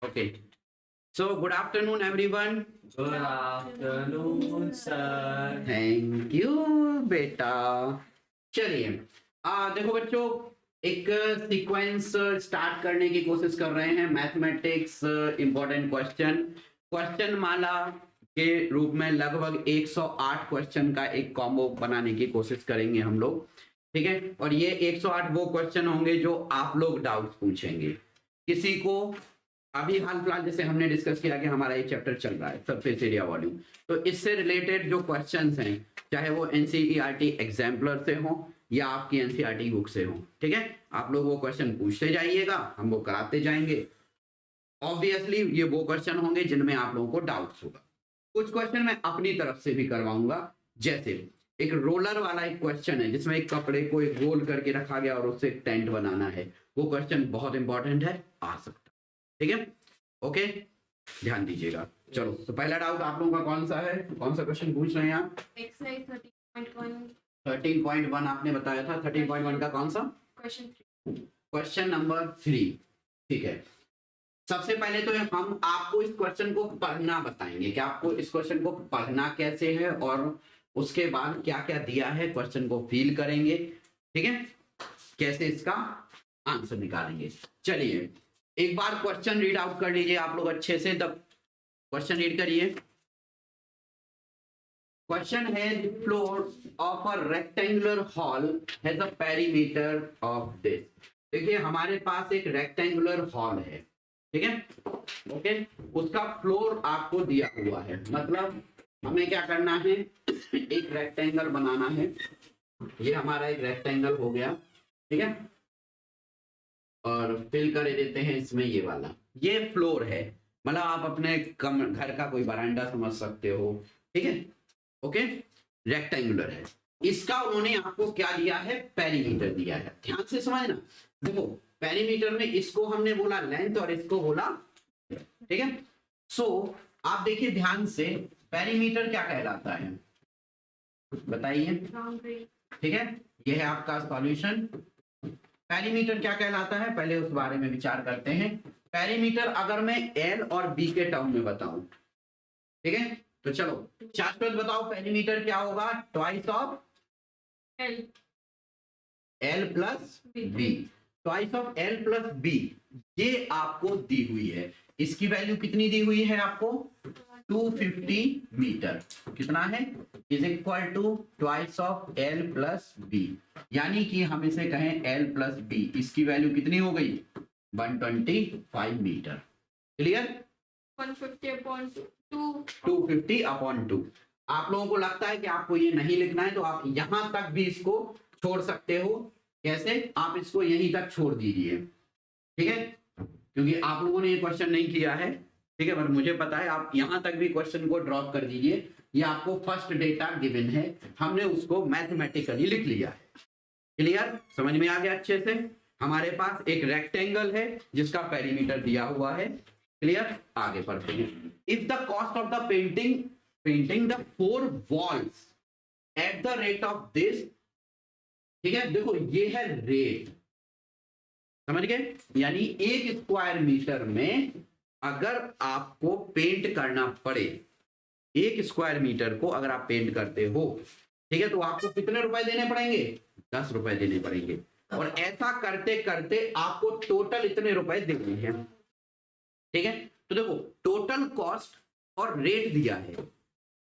Okay. So good afternoon, everyone. Good afternoon, sir. Thank you, बेटा. चलिए, देखो बच्चों, एक सीक्वेंस स्टार्ट करने की कोशिश कर रहे हैं. मैथमेटिक्स इंपॉर्टेंट क्वेश्चन माला के रूप में लगभग 108 क्वेश्चन का एक कॉम्बो बनाने की कोशिश करेंगे हम लोग. ठीक है, और ये 108 वो क्वेश्चन होंगे जो आप लोग डाउट पूछेंगे. किसी को अभी हाल फिलहाल जैसे हमने डिस्कस किया कि हमारा ये चैप्टर चल रहा है सरफेस एरिया वॉल्यूम, तो इससे रिलेटेड जो क्वेश्चंस हैं, चाहे वो एनसीईआरटी एग्जाम्पलर से हो या आपकी एनसीईआरटी बुक से हो, ठीक है, आप लोग वो क्वेश्चन पूछते जाइएगा, हम वो कराते जाएंगे. ऑब्वियसली ये वो क्वेश्चन होंगे जिनमें आप लोगों को डाउट्स होगा. कुछ क्वेश्चन मैं अपनी तरफ से भी करवाऊंगा. जैसे एक रोलर वाला एक क्वेश्चन है जिसमें एक कपड़े को एक रोल करके रखा गया और उससे एक टेंट बनाना है. वो क्वेश्चन बहुत इंपॉर्टेंट है, आ सकता है. ठीक है, ओके, ध्यान दीजिएगा. चलो, तो पहला डाउट आप लोगों का कौन सा है? कौन सा क्वेश्चन पूछ रहे हैं आप? एक्सरसाइज 13.1 13.1 आपने बताया था. 13.1 का कौन सा? Question number 3. ठीक है, सबसे पहले तो हम आपको इस क्वेश्चन को पढ़ना बताएंगे कि आपको इस क्वेश्चन को पढ़ना कैसे है और उसके बाद क्या क्या दिया है क्वेश्चन को फील करेंगे. ठीक है, कैसे इसका आंसर निकालेंगे. चलिए, एक बार क्वेश्चन रीड आउट कर लीजिए आप लोग अच्छे से. तब क्वेश्चन रीड करिए. क्वेश्चन है, the floor of a rectangular hall has a perimeter of this. देखिए, हमारे पास एक रेक्टेंगुलर हॉल है. ठीक है, ओके, उसका फ्लोर आपको दिया हुआ है. मतलब हमें क्या करना है, एक रेक्टेंगल बनाना है. ये हमारा एक रेक्टेंगल हो गया. ठीक है, और फिल कर देते हैं इसमें ये वाला. ये फ्लोर है, मतलब आप अपने घर का कोई बरांडा समझ सकते हो. ठीक है, ओके, रेक्टेंगुलर है. इसका उन्होंने आपको क्या दिया है? पेरीमीटर दिया है. ध्यान से समझना. देखो, पेरीमीटर में इसको हमने बोला लेंथ और इसको बोला. ठीक है, सो आप देखिए ध्यान से, पेरीमीटर क्या कहलाता है बताइए. ठीक है, ये है आपका सॉल्यूशन. पेरीमीटर क्या कहलाता है, पहले उस बारे में विचार करते हैं. पेरीमीटर अगर मैं एल और बी के टर्म में बताऊं, ठीक है, तो चलो शाश्वत बताओ, पेरीमीटर क्या होगा? Twice of L plus B. Twice of L plus B, ये आपको दी हुई है. इसकी वैल्यू कितनी दी हुई है आपको? 250 मीटर. कितना है? Is equal to twice of L plus B. यानी कि हम इसे कहें एल प्लस बी. इसकी वैल्यू कितनी हो गई? 125 मीटर. क्लियर? 250 अपॉन 2. आप लोगों को लगता है कि आपको ये नहीं लिखना है, तो आप यहां तक भी इसको छोड़ सकते हो. कैसे? आप इसको यहीं तक छोड़ दीजिए. ठीक है, क्योंकि आप लोगों ने ये क्वेश्चन नहीं किया है. ठीक है, पर मुझे पता है आप यहां तक भी क्वेश्चन को ड्रॉप कर दीजिए. ये आपको फर्स्ट डेटा गिवन है, हमने उसको मैथमेटिकली लिख लिया है. क्लियर? समझ में आ गया अच्छे से? हमारे पास एक रेक्टेंगल है जिसका पेरीमीटर दिया हुआ है. क्लियर? आगे बढ़ते हैं. If the cost of the painting the 4 walls at the rate of this. ठीक है, देखो ये है रेट, समझ गए? यानी 1 स्क्वायर मीटर में अगर आपको पेंट करना पड़े, 1 स्क्वायर मीटर को अगर आप पेंट करते हो, ठीक है, तो आपको कितने रुपए देने पड़ेंगे? 10 रुपए देने पड़ेंगे. और ऐसा करते करते आपको टोटल इतने रुपए देने हैं. ठीक है, तो देखो टोटल कॉस्ट और रेट दिया है.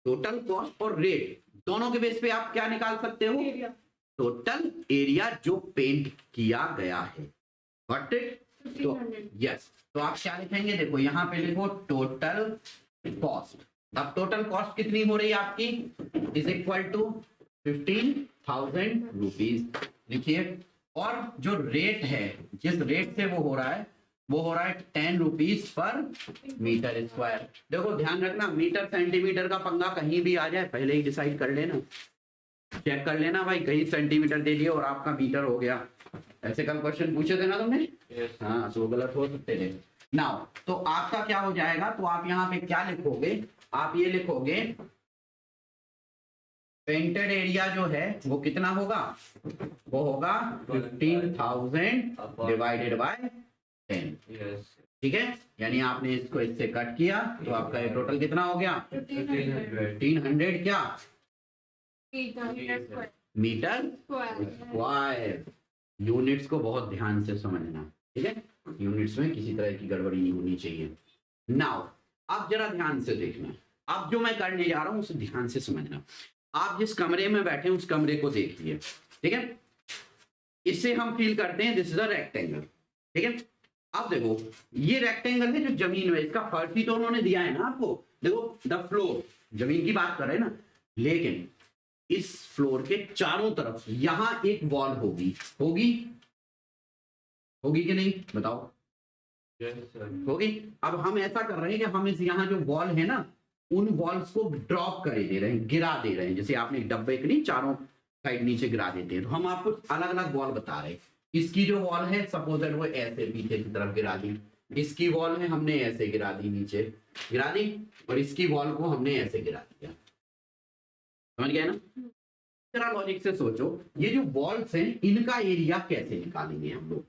टोटल कॉस्ट और रेट दोनों के बेस पे आप क्या निकाल सकते हो? टोटल एरिया जो पेंट किया गया है. Got it? तो यस, तो आप क्या लिखेंगे? देखो यहां पे लिखो टोटल कॉस्ट. अब टोटल कॉस्ट कितनी हो रही है आपकी? Is equal to 15,000 rupees. लिखिए. और जो रेट है, जिस रेट से वो हो रहा है, वो हो रहा है 10 रुपीज पर मीटर स्क्वायर. देखो ध्यान रखना, मीटर सेंटीमीटर का पंगा कहीं भी आ जाए पहले ही डिसाइड कर लेना. चेक कर लेना भाई, कहीं सेंटीमीटर दे दिया और आपका मीटर हो गया. ऐसे कल क्वेश्चन पूछे थे ना तुमने? हाँ, तो गलत हो सकते थे. नाउ तो आपका क्या हो जाएगा? तो आप यहाँ पे क्या लिखोगे? आप ये लिखोगे पेंटेड एरिया जो है वो कितना होगा? वो होगा 15,000 डिवाइडेड बाय 10। Yes. ठीक है, यानी आपने इसको इससे कट किया तो आपका ये टोटल कितना हो गया? 1500. 1500 क्या meter square. Metre square. Units को बहुत ध्यान से समझना, ठीक है, यूनिट्स में किसी तरह की गड़बड़ी नहीं होनी चाहिए। नाउ आप जरा ध्यान से देखना, अब जो मैं करने जा रहा हूं उसे ध्यान से समझना। आप जिस कमरे में बैठे हैं उस कमरे को देखिए, ठीक है, इससे हम फील करते हैं दिस इज अ रेक्टेंगल, ठीक है। अब देखो ये रेक्टेंगल है जो जमीन में, इसका फर्श ही तो उन्होंने दिया है ना आपको। देखो द फ्लोर, जमीन की बात कर रहे हैं ना, लेकिन इस फ्लोर के चारों तरफ यहां एक वॉल होगी, होगी होगी कि नहीं बताओ? Yes, sir. होगी। अब हम ऐसा कर रहे हैं कि हम इस यहाँ जो वॉल है ना, उन वॉल्स को ड्रॉप कर दे रहे हैं, गिरा दे रहे हैं। जैसे आपने एक डब्बे के नहीं चारों साइड नीचे गिरा देते हैं, तो हम आपको अलग अलग वॉल बता रहे हैं। इसकी जो वॉल है सपोज दैट वो ऐसे पीछे की तरफ गिरा दी, इसकी वॉल है हमने ऐसे गिरा दी, नीचे गिरा दी, और इसकी वॉल को हमने ऐसे गिरा दिया। समझ गए ना? जरा लॉजिक से सोचो, ये जो वॉल्स हैं इनका एरिया कैसे निकालेंगे हम लोग?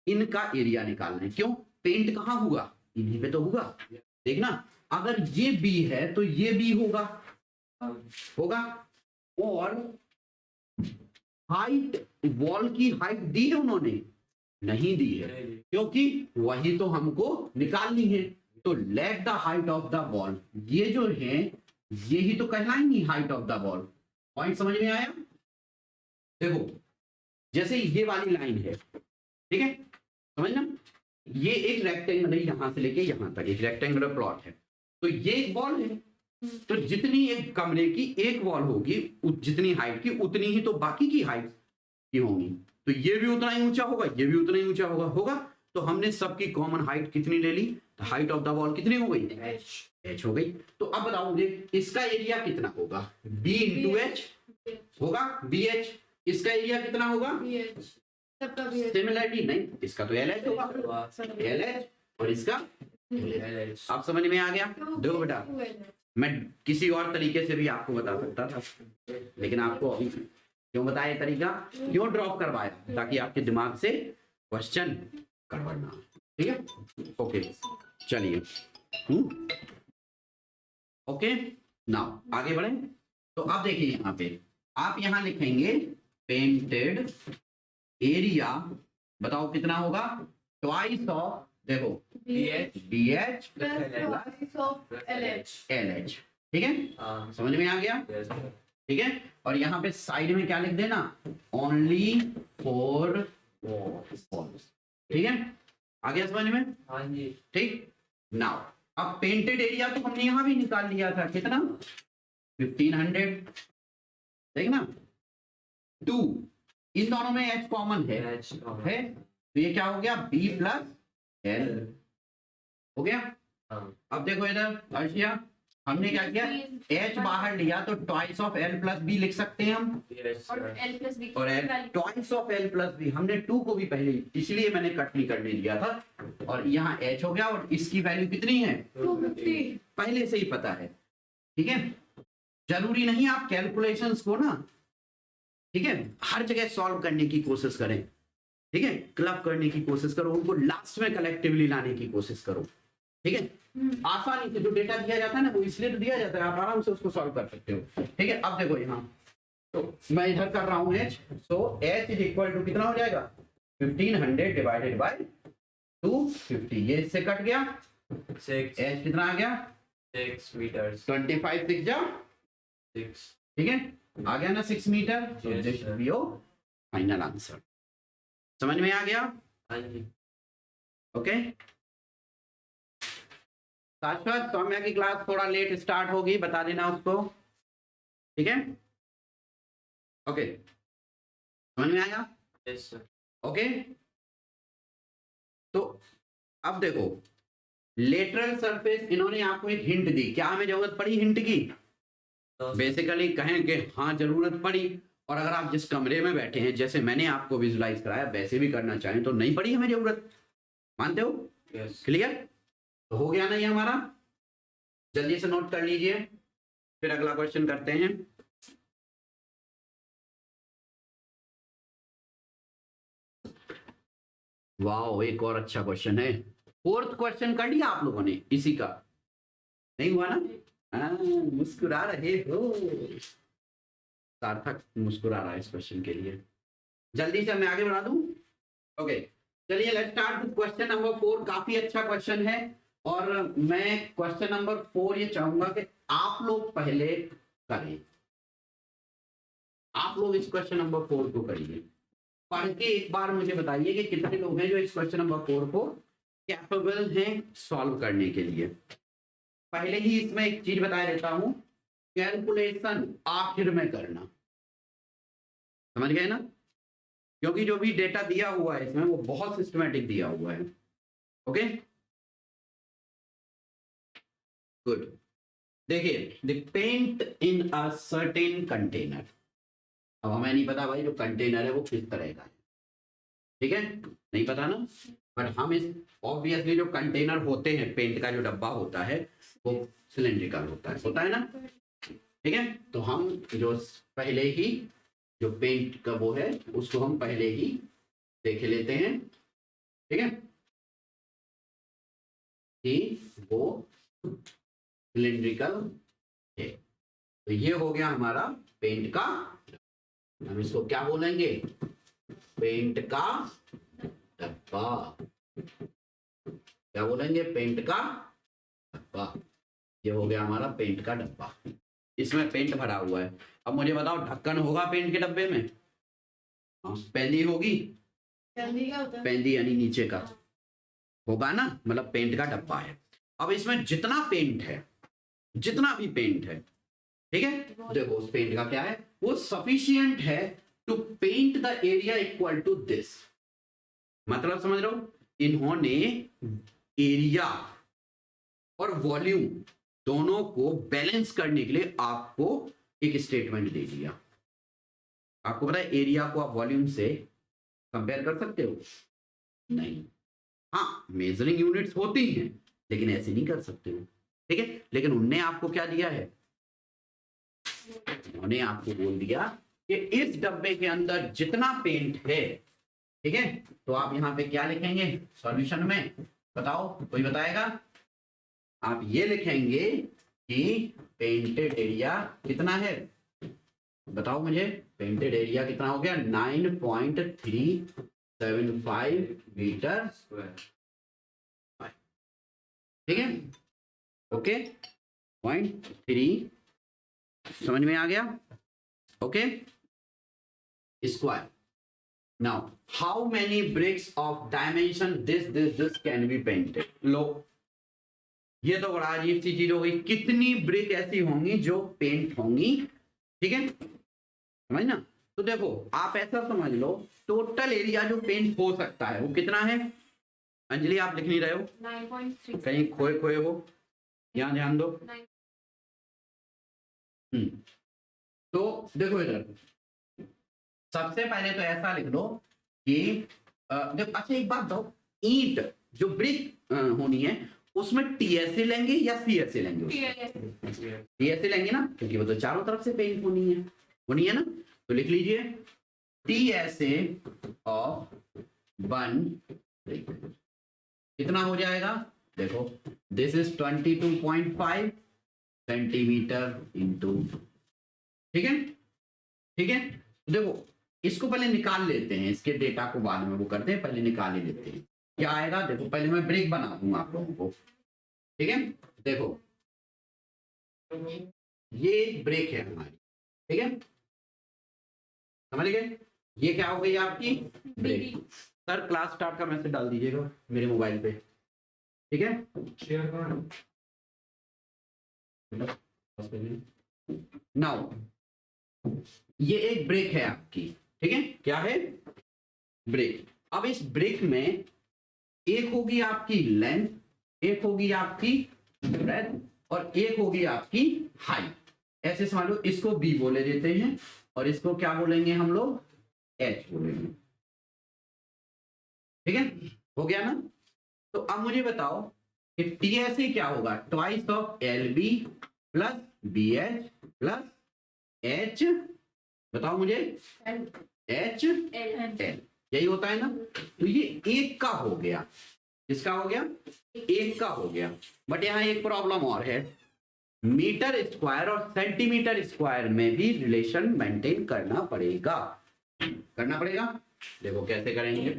इनका एरिया निकालना है, क्यों? पेंट कहाँ हुआ? इन्हीं पे तो हुआ। देखना, अगर ये बी है तो ये बी होगा, होगा। और हाइट, वॉल की हाइट दी है उन्होंने? नहीं दी है, क्योंकि वही तो हमको निकालनी है। तो let the height of the wall, ये जो है ये ही तो कहलाएंगी height of the wall. Point समझ में आया? देखो जैसे ये वाली लाइन है, ठीक है, समझना, ये एक रेक्टेंगल है, यहां से लेके यहां तक एक रेक्टेंगुलर प्लॉट है, तो ये एक वॉल है। तो जितनी एक कमरे की एक वॉल होगी जितनी हाइट की, उतनी ही तो बाकी की हाइट की होंगी। तो ये भी उतना ही ऊंचा होगा, ये भी उतना ही ऊंचा होगा। तो हमने सबकी कॉमन हाइट कितनी ले ली? तो हाइट ऑफ द वॉल कितनी हो गई? h हो गई। तो अब बताओ मुझे इसका एरिया कितना होगा? b इंटू एच होगा, bh। इसका एरिया कितना होगा? सिमिलरिटी नहीं, इसका तो LH होगा, LH, और इसका LH। आप समझ में आ गया? देखो बेटा, मैं किसी और तरीके से भी आपको बता सकता था, लेकिन आपको अभी क्यों बताया तरीका, क्यों ड्रॉप करवाया? ताकि आपके दिमाग से क्वेश्चन गड़बड़ ना हो, ठीक है। ओके चलिए, ओके नाउ आगे बढ़े। तो अब देखिए यहाँ पे आप यहाँ लिखेंगे पेंटेड एरिया, बताओ कितना होगा? ट्वाइस ऑफ, देखो BH LH, ठीक है, समझ में आ गया? ठीक है, और यहाँ पे साइड में क्या लिख देना? ओनली फॉर वॉल्स, ठीक है, आ गया समझ में? हाँ जी। ठीक। नाउ अब पेंटेड एरिया तो हमने यहां भी निकाल लिया था, कितना? 1500, देखना 2, इन दोनों में h कॉमन है, तो ये क्या हो गया? b प्लस l हो गया। अब देखो इधर अर्शिया, हमने क्या किया? h बाहर लिया तो twice of l plus b लिख सकते हैं हम, और twice of l plus b। हमने 2 को भी पहले इसलिए मैंने कट नहीं करने दिया था, और यहाँ h हो गया, और इसकी वैल्यू कितनी है? 250, पहले से ही पता है, ठीक है। जरूरी नहीं आप कैलकुलेशंस को ना, ठीक है, हर जगह सॉल्व करने की कोशिश करें, ठीक है, क्लब करने की कोशिश करो, उनको लास्ट में कलेक्टिवली लाने की कोशिश करो, ठीक है। आसानी से जो डेटा दिया जाता है ना, वो इसलिए तो दिया जाता है, आप आराम से उसको सॉल्व कर सकते हो, ठीक है। अब देखो यहाँ, तो मैं इधर कर रहा हूँ h, so h is equal to कितना हो जाएगा? 1500 डिवाइडेड बाय 250, ये इससे कट गया, 6 h कितना आ गया? 6 meters 25 6 जा 6। ठीक है, आ गया ना 6 मीटर। तो Yes, this sir. Be your final answer. समझ में आ गया? हाँ जी। ओके, शाश्वत सौम्या की क्लास थोड़ा लेट स्टार्ट होगी, बता देना उसको, ठीक है। ओके, समझ में आया? Yes, sir. ओके, तो अब देखो लेटरल सरफेस, इन्होंने आपको एक हिंट दी, क्या हमें जरूरत पड़ी हिंट की? बेसिकली कहें कि हाँ जरूरत पड़ी, और अगर आप जिस कमरे में बैठे हैं, जैसे मैंने आपको विजुलाइज कराया, वैसे भी करना चाहें तो नहीं पड़ी हमें जरूरत, मानते हो? Yes. क्लियर? तो हो गया ना ये हमारा, जल्दी से नोट कर लीजिए, फिर अगला क्वेश्चन करते हैं। वाह, एक और अच्छा क्वेश्चन है। फोर्थ क्वेश्चन कर लिया आप लोगों ने इसी का? नहीं हुआ ना? मुस्कुरा रहे हो, सार्थक मुस्कुरा रहा है इस क्वेश्चन के लिए। जल्दी से मैं आगे बढ़ा दूं? ओके, चलिए let's start with question number 4। काफी अच्छा क्वेश्चन है और मैं क्वेश्चन नंबर 4 ये चाहूंगा कि आप लोग पहले करें। आप लोग इस क्वेश्चन नंबर 4 को करिए, पढ़ के एक बार मुझे बताइए कि कितने लोग हैं जो इस क्वेश्चन नंबर 4 को कैपेबल हैं सॉल्व करने के लिए। पहले ही इसमें एक चीज बता देता हूं, कैलकुलेशन आखिर में करना, समझ गए ना? क्योंकि जो भी डेटा दिया हुआ है इसमें वो बहुत सिस्टमैटिक दिया हुआ है। Okay, good. देखिए, the paint in a certain container. अब हमें नहीं पता भाई जो कंटेनर है वो किस तरह का है, ठीक है, नहीं पता ना, बट हम इस ऑब्वियसली जो कंटेनर होते हैं, पेंट का जो डब्बा होता है वो सिलेंड्रिकल होता है ना, ठीक है। तो हम जो पहले ही जो पेंट का वो है उसको हम पहले ही देख लेते हैं, ठीक है, कि वो सिलेंड्रिकल है। तो ये हो गया हमारा पेंट का, हम इसको क्या बोलेंगे? पेंट का डब्बा। क्या बोलेंगे? पेंट का डब्बा। ये हो गया हमारा पेंट का डब्बा, इसमें पेंट भरा हुआ है। अब मुझे बताओ, ढक्कन होगा पेंट के डब्बे में? हाँ, पेंदी होगी। पेंदी यानी नीचे का होगा ना, मतलब पेंट का डब्बा है। अब इसमें जितना पेंट है, जितना भी पेंट है, ठीक है, देखो उस पेंट का क्या है, वो सफिशिएंट है to paint the area equal to this. मतलब समझ रहे हो, इन्होंने एरिया और वॉल्यूम दोनों को बैलेंस करने के लिए आपको एक स्टेटमेंट दे दिया। आपको पता है एरिया को आप वॉल्यूम से कंपेयर कर सकते हो? नहीं। हाँ, मेजरिंग यूनिट्स होती हैं लेकिन ऐसे नहीं कर सकते हो, ठीक है। लेकिन उनने आपको क्या दिया है? उन्होंने आपको बोल दिया कि इस डब्बे के अंदर जितना पेंट है, ठीक है, तो आप यहां पे क्या लिखेंगे सॉल्यूशन में? बताओ, कोई बताएगा? आप ये लिखेंगे कि पेंटेड एरिया कितना है, बताओ मुझे। पेंटेड एरिया कितना हो गया? 9.375 मीटर स्क्वायर, ठीक है, ओके, 0.3 समझ में आ गया? Okay, square. Now how many bricks of dimension this can be painted? लो, ये तो बड़ा अजीब सी चीज हो गई। कितनी ब्रिक ऐसी होंगी जो पेंट होंगी, ठीक है, समझ ना? तो देखो आप ऐसा समझ लो, टोटल एरिया जो पेंट हो सकता है वो कितना है? अंजलि आप लिख नहीं रहे हो, 9.3 कहीं खोए खोए हो, यहाँ ध्यान दो। तो देखो इधर, सबसे पहले तो ऐसा लिख दो कि देखो, अच्छा एक बात बताओ, ईंट जो ब्रिक होनी है उसमें टीएसए लेंगे या सीएसए लेंगे? टीएसए लेंगे ना, क्योंकि वो तो चारों तरफ से पेंट होनी है ना। तो लिख लीजिए टीएसए ऑफ 1 ब्रिक कितना हो जाएगा? देखो दिस इज 22.5 सेंटीमीटर इंटू, ठीक है, ठीक है। देखो इसको पहले निकाल लेते हैं, इसके डेटा को बाद में वो करते हैं, पहले निकाल ही लेते हैं क्या आएगा। देखो पहले मैं ब्रेक बना दूंगा आप लोगों को, ठीक है। देखो ये एक ब्रेक है हमारी, ठीक है, समझ गए? ये क्या हो गई आपकी ब्रेक। सर क्लास स्टार्ट का मैसेज डाल दीजिएगा मेरे मोबाइल पे, ठीक है, शेयर कर। नाउ ये एक ब्रेक है आपकी, ठीक है, क्या है? ब्रेक। अब इस ब्रेक में एक होगी आपकी लेंथ, एक होगी आपकी ब्रेथ और एक होगी आपकी हाइट। ऐसे समझ लो, इसको बी बोले देते हैं और इसको क्या बोलेंगे हम लोग? एच बोलेंगे, ठीक है, हो गया ना? तो अब मुझे बताओ कि टीएसए क्या होगा? Twice of L B plus B H plus H, बताओ मुझे, एच एल। यही होता है ना। तो ये 1 का हो गया, किसका हो गया, 1 का हो गया। बट यहाँ एक प्रॉब्लम और है, मीटर स्क्वायर और सेंटीमीटर स्क्वायर में भी रिलेशन मेंटेन करना पड़ेगा, देखो कैसे करेंगे।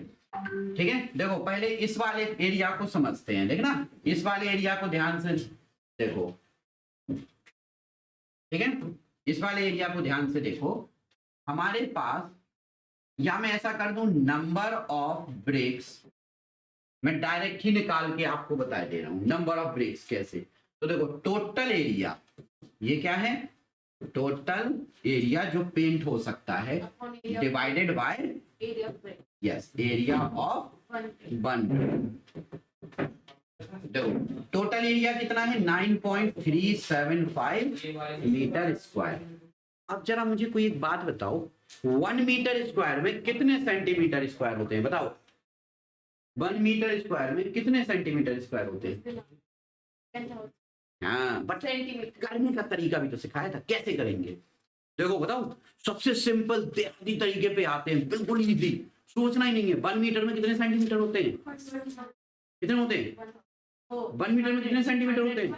ठीक है, देखो पहले इस वाले एरिया को समझते हैं, देखना इस वाले एरिया को ध्यान से देखो। ठीक है, इस वाले एरिया को ध्यान से देखो। हमारे पास, या मैं ऐसा कर दूं, नंबर ऑफ ब्रेक्स, मैं डायरेक्ट ही निकाल के आपको बता दे रहा हूं नंबर ऑफ ब्रेक्स कैसे। तो देखो टोटल एरिया, ये क्या है, टोटल एरिया जो पेंट हो सकता है divided by area of break. Yes area of one. देखो टोटल एरिया कितना है, 9.375 मीटर स्क्वायर। अब जरा मुझे कोई एक बात बताओ, 1 मीटर स्क्वायर में कितने सेंटीमीटर स्क्वायर होते हैं, बताओ। 1 मीटर स्क्वायर में कितने सेंटीमीटर स्क्वायर होते हैं। 10,000 हाँ, बट centimeter. करने का तरीका भी तो सिखाया था, कैसे करेंगे। देखो बताओ, सबसे सिंपल देहाती तरीके पे आते हैं, बिल्कुल इजी, सोचना ही नहीं है। 1 मीटर में कितने सेंटीमीटर होते हैं, कितने होते हैं, 1 मीटर में कितने सेंटीमीटर होते हैं,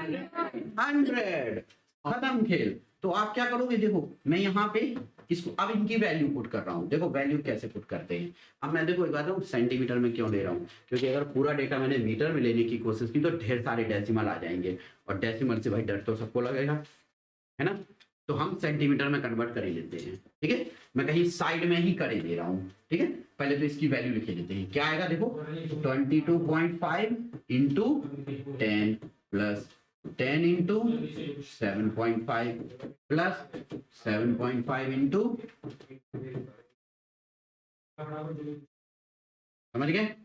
100। खत्म खेल। तो आप क्या करोगे, देखो मैं यहाँ पे इसको अब इनकी वैल्यू पुट कर रहा हूँ। देखो वैल्यू कैसे पुट करते हैं। अब मैं देखो एक बात हूँ, सेंटीमीटर में क्यों ले रहा हूँ, क्योंकि अगर पूरा डेटा मैंने मीटर में लेने की कोशिश की तो ढेर सारे डेसिमल आ जाएंगे, और डेसिमल से भाई डर तो सबको लगेगा, है ना। तो हम सेंटीमीटर में कन्वर्ट कर ही लेते हैं। ठीक है, मैं कहीं साइड में ही कर दे रहा हूँ। ठीक है, पहले तो इसकी वैल्यू लिखे देते हैं। क्या आएगा, देखो 22.5 into 10 plus 10 into 7.5 plus 7.5 into, समझ गए,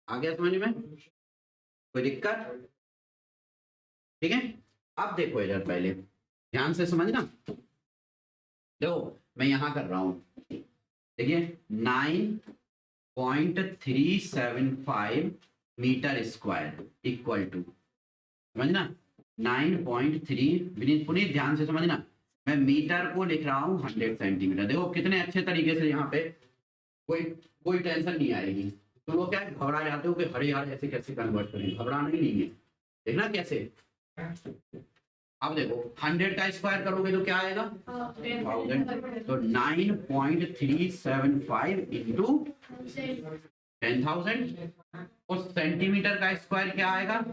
आ गया समझ में, कोई दिक्कत। ठीक है, अब देखो इधर पहले ध्यान से समझना। देखो मैं यहां कर रहा हूं, देखिए 9.375 मीटर स्क्वायर इक्वल टू, समझना 9.3, विनीत पुनीत ध्यान से समझना, मैं मीटर को लिख रहा हूँ 100 सेंटीमीटर। देखो कितने अच्छे तरीके से यहाँ पे कोई टेंशन नहीं आएगी। तो वो क्या है, घबरा जाते हो कि अरे यार ऐसे कैसे कन्वर्ट करें, घबराना ही नहीं है, देखना कैसे। अब देखो 100 का स्क्वायर करोगे तो क्या आएगा, 1000। तो 9.375 इंटू 10,000, और सेंटीमीटर का स्क्वायर क्या आएगा,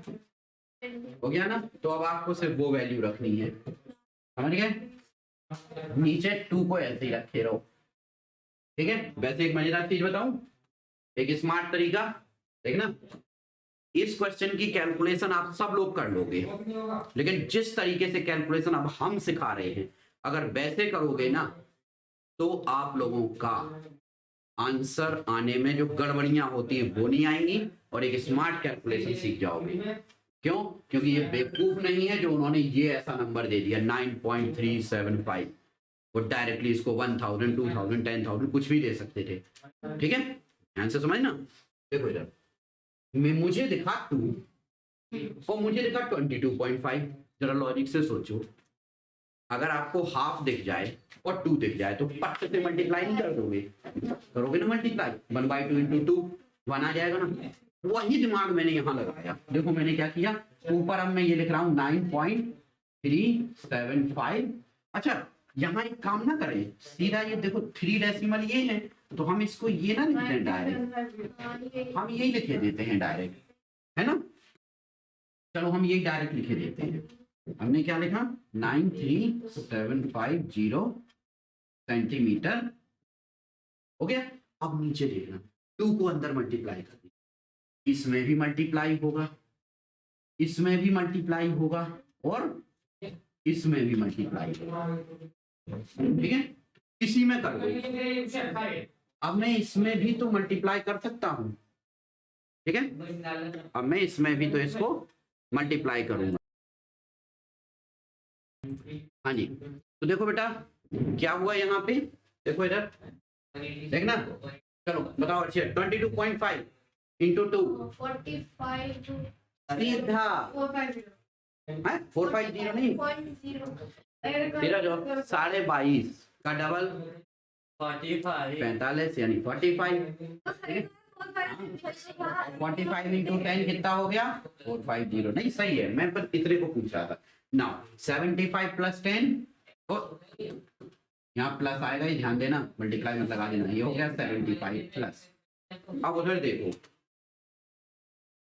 हो गया ना। तो अब आपको सिर्फ वो वैल्यू रखनी है, समझ गए। नीचे 2 को ऐसे ही रखे रहो। ठीक है, वैसे एक मजेदार चीज बताऊं, एक स्मार्ट तरीका, देखना इस क्वेश्चन की कैलकुलेशन आप सब लोग कर लोगे, लेकिन जिस तरीके से कैलकुलेशन अब हम सिखा रहे हैं, अगर वैसे करोगे ना तो आप लोगों का आंसर आने में जो गड़बड़ियां होती हैं वो नहीं आएंगी, और एक स्मार्ट कैलकुलेशन सीख जाओगे। क्यों, क्योंकि ये बेवकूफ नहीं है जो उन्होंने ये ऐसा नंबर दे दिया 9.375, वो डायरेक्टली इसको 1000, 2000, 10,000 कुछ भी दे सकते थे। ठीक है, ध्यान से समझना। देखो इधर मुझे दिखा 2 और मुझे दिखा 22.5। जरा लॉजिक से सोचो, अगर आपको हाफ दिख जाए और 2 दिख जाए तो पट से मल्टीप्लाई नहीं कर दोगे, करोगे ना मल्टीप्लाई, 1/2 इंटू 2 1 आ जाएगा ना। वही दिमाग मैंने यहाँ लगाया। देखो मैंने क्या किया, ऊपर अब मैं ये लिख रहा हूँ 9.375। अच्छा यहाँ एक काम ना करें, सीधा ये देखो 3 डेसिमल ये है, तो हम इसको ये ना लिख दें डायरेक्ट, हम यही लिखे देते हैं डायरेक्ट, है ना। चलो हम यही डायरेक्ट लिखे देते हैं। हमने क्या लिखा, 93750 सेंटीमीटर, हो गया। अब नीचे देखना, 2 को अंदर मल्टीप्लाई कर दिया, इसमें भी मल्टीप्लाई होगा, इसमें भी मल्टीप्लाई होगा, और इसमें भी मल्टीप्लाई होगा। ठीक है, इसी में कर दो। अब मैं इसमें भी तो मल्टीप्लाई कर सकता हूं, ठीक है। अब मैं इसमें भी तो इसको मल्टीप्लाई करूंगा। हाँ जी, तो देखो बेटा क्या हुआ यहाँ पे, देखो इधर देखना, चलो बताओ। अच्छे 22.5 इंटू 2 45 सीधा 450 नहीं, 0.0 तेरा जो 22.5 का डबल 45 45 यानी 45। तो सही है, 45 45 इंटू 10 कितना हो गया 450। नहीं सही है, मैं बस इतने को पूछ रहा था। नाउ 75 प्लस 10 और यहाँ प्लस आएगा, ये ध्यान देना, मल्टीप्लाई मत लगा देना। ये हो गया 75 प्लस। अब उधर देखो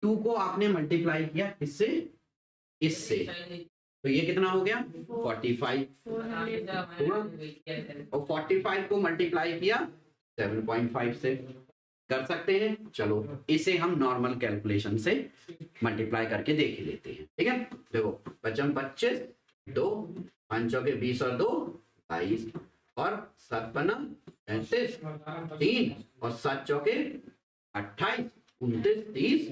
2 को आपने मल्टीप्लाई किया इससे इससे, तो ये कितना हो गया 45 हुआ, और 45 को मल्टीप्लाई किया 7.5 से। कर सकते हैं, चलो इसे हम नॉर्मल कैलकुलेशन से मल्टीप्लाई करके देख लेते हैं। ठीक है, देखो 55 25 2 5 चौके 20 और 2 22 और 7 पन्ना 35 3 और 7 चौके 28 29 30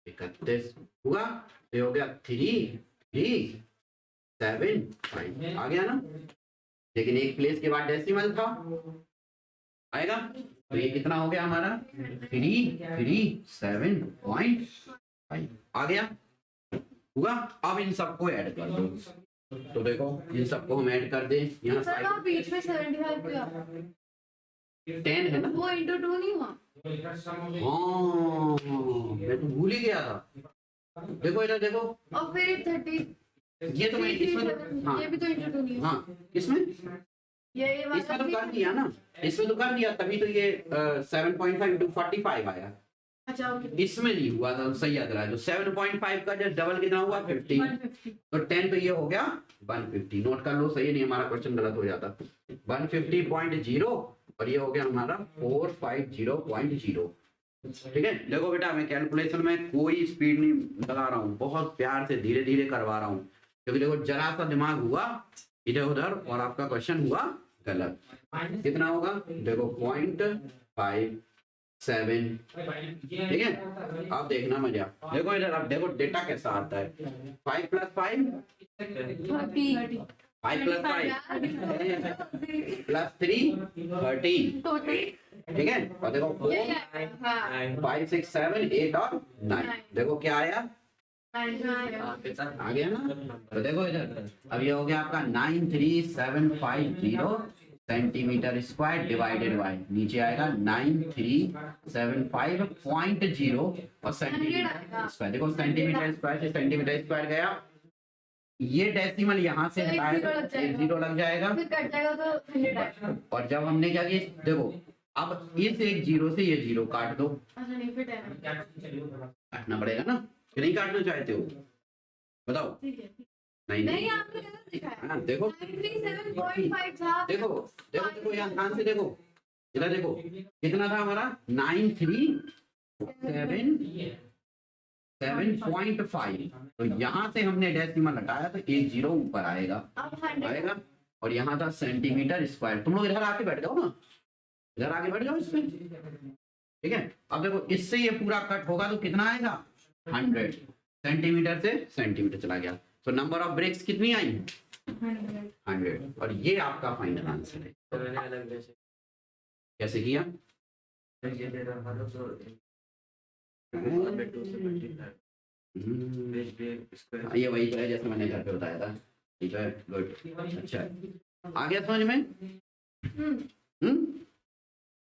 31 हुआ। ये हो गया 3 3 7 5 आ गया ना, लेकिन एक प्लेस के बाद डेसिमल था आएगा, तो ये कितना हो गया हमारा 337.5 आ गया हुआ। अब इन सबको ऐड कर दो, तो देखो इन सबको हम ऐड कर दें यहाँ सर ना बीच में 75 किया 10 है ना। वो इंटू 2 नहीं हुआ। हाँ मैं तो भूल ही गया था। देखो इधर देखो, और फिर 30 ये तो मैं इसमें हाँ ये भी तो इंटू 2 नहीं हुआ। हाँ इसमें ये वाला इसमें तो भी- कर दिया ना, इसमें तो कर दिया, तभी तो ये 7.5 इंटू 45 आया। अच्छा ओके इसमें नहीं हुआ था, सही याद रहा है। तो 7.5 का जब डबल कितना हुआ 50, 150 तो 10 तो ये हो गया 150। नोट कर लो, सही नहीं हमारा क्वेश्चन गलत हो जाता। 150.0 और ये हो गया हमारा 450.0। ठीक है, देखो बेटा मैं कैलकुलेशन में कोई स्पीड नहीं लगा रहा हूँ, बहुत प्यार से धीरे धीरे करवा रहा हूँ, क्योंकि देखो जरा सा दिमाग हुआ इधर उधर और आपका क्वेश्चन हुआ गलत। कितना होगा देखो 0.57। ठीक है, अब देखना मजा, देखो इधर, अब देखो डेटा कैसा आता है। 5 प्लस 5 30 5 प्लस 5 प्लस 3 13। टोटल ठीक है, और देखो 4 5 6 7 8 और 9, देखो क्या आया आ गया ना। तो देखो इधर, अब ये हो गया आपका 93750 सेंटीमीटर स्क्वायर डिवाइडेड बाय, नीचे आएगा 9375.0 और सेंटीमीटर स्क्वायर। देखो सेंटीमीटर स्क्वायर से सेंटीमीटर स्क्वायर गया, ये डेसिमल यहाँ से तो एक हटाए जीरो तो लग एक जीरो लग जाएगा। फिर कट जाएगा तो 100 आएगा। और जब हमने क्या किया, देखो अब इस एक जीरो से ये जीरो काट दो, अच्छा नहीं फिर 10 काटना पड़ेगा ना, कि नहीं काटना चाहते हो बताओ। ठीक है। नहीं नहीं नहीं आपने गलत लिखा है। हाँ, देखो 937.5 था। देखो देखो देखो यहाँ ध्यान से देखो, इधर देखो कितना था हमारा 937.5, तो यहाँ से हमने डेसिमल हटाया तो एक जीरो ऊपर आएगा अब 100 आएगा। और यहाँ था सेंटीमीटर स्क्वायर। तुम लोग इधर आके बैठ जाओ ना, इधर आके बैठ जाओ इसमें। ठीक है, अब देखो इससे ये पूरा कट होगा तो कितना आएगा 100, सेंटीमीटर से सेंटीमीटर चला गया, तो नंबर ऑफ ब्रेक्स कितनी आई 100, और ये आपका फाइनल आंसर है। कैसे किया ये वही तो है जैसे मैंने घर पे बताया था। ठीक है, गुड, अच्छा आ गया समझ में।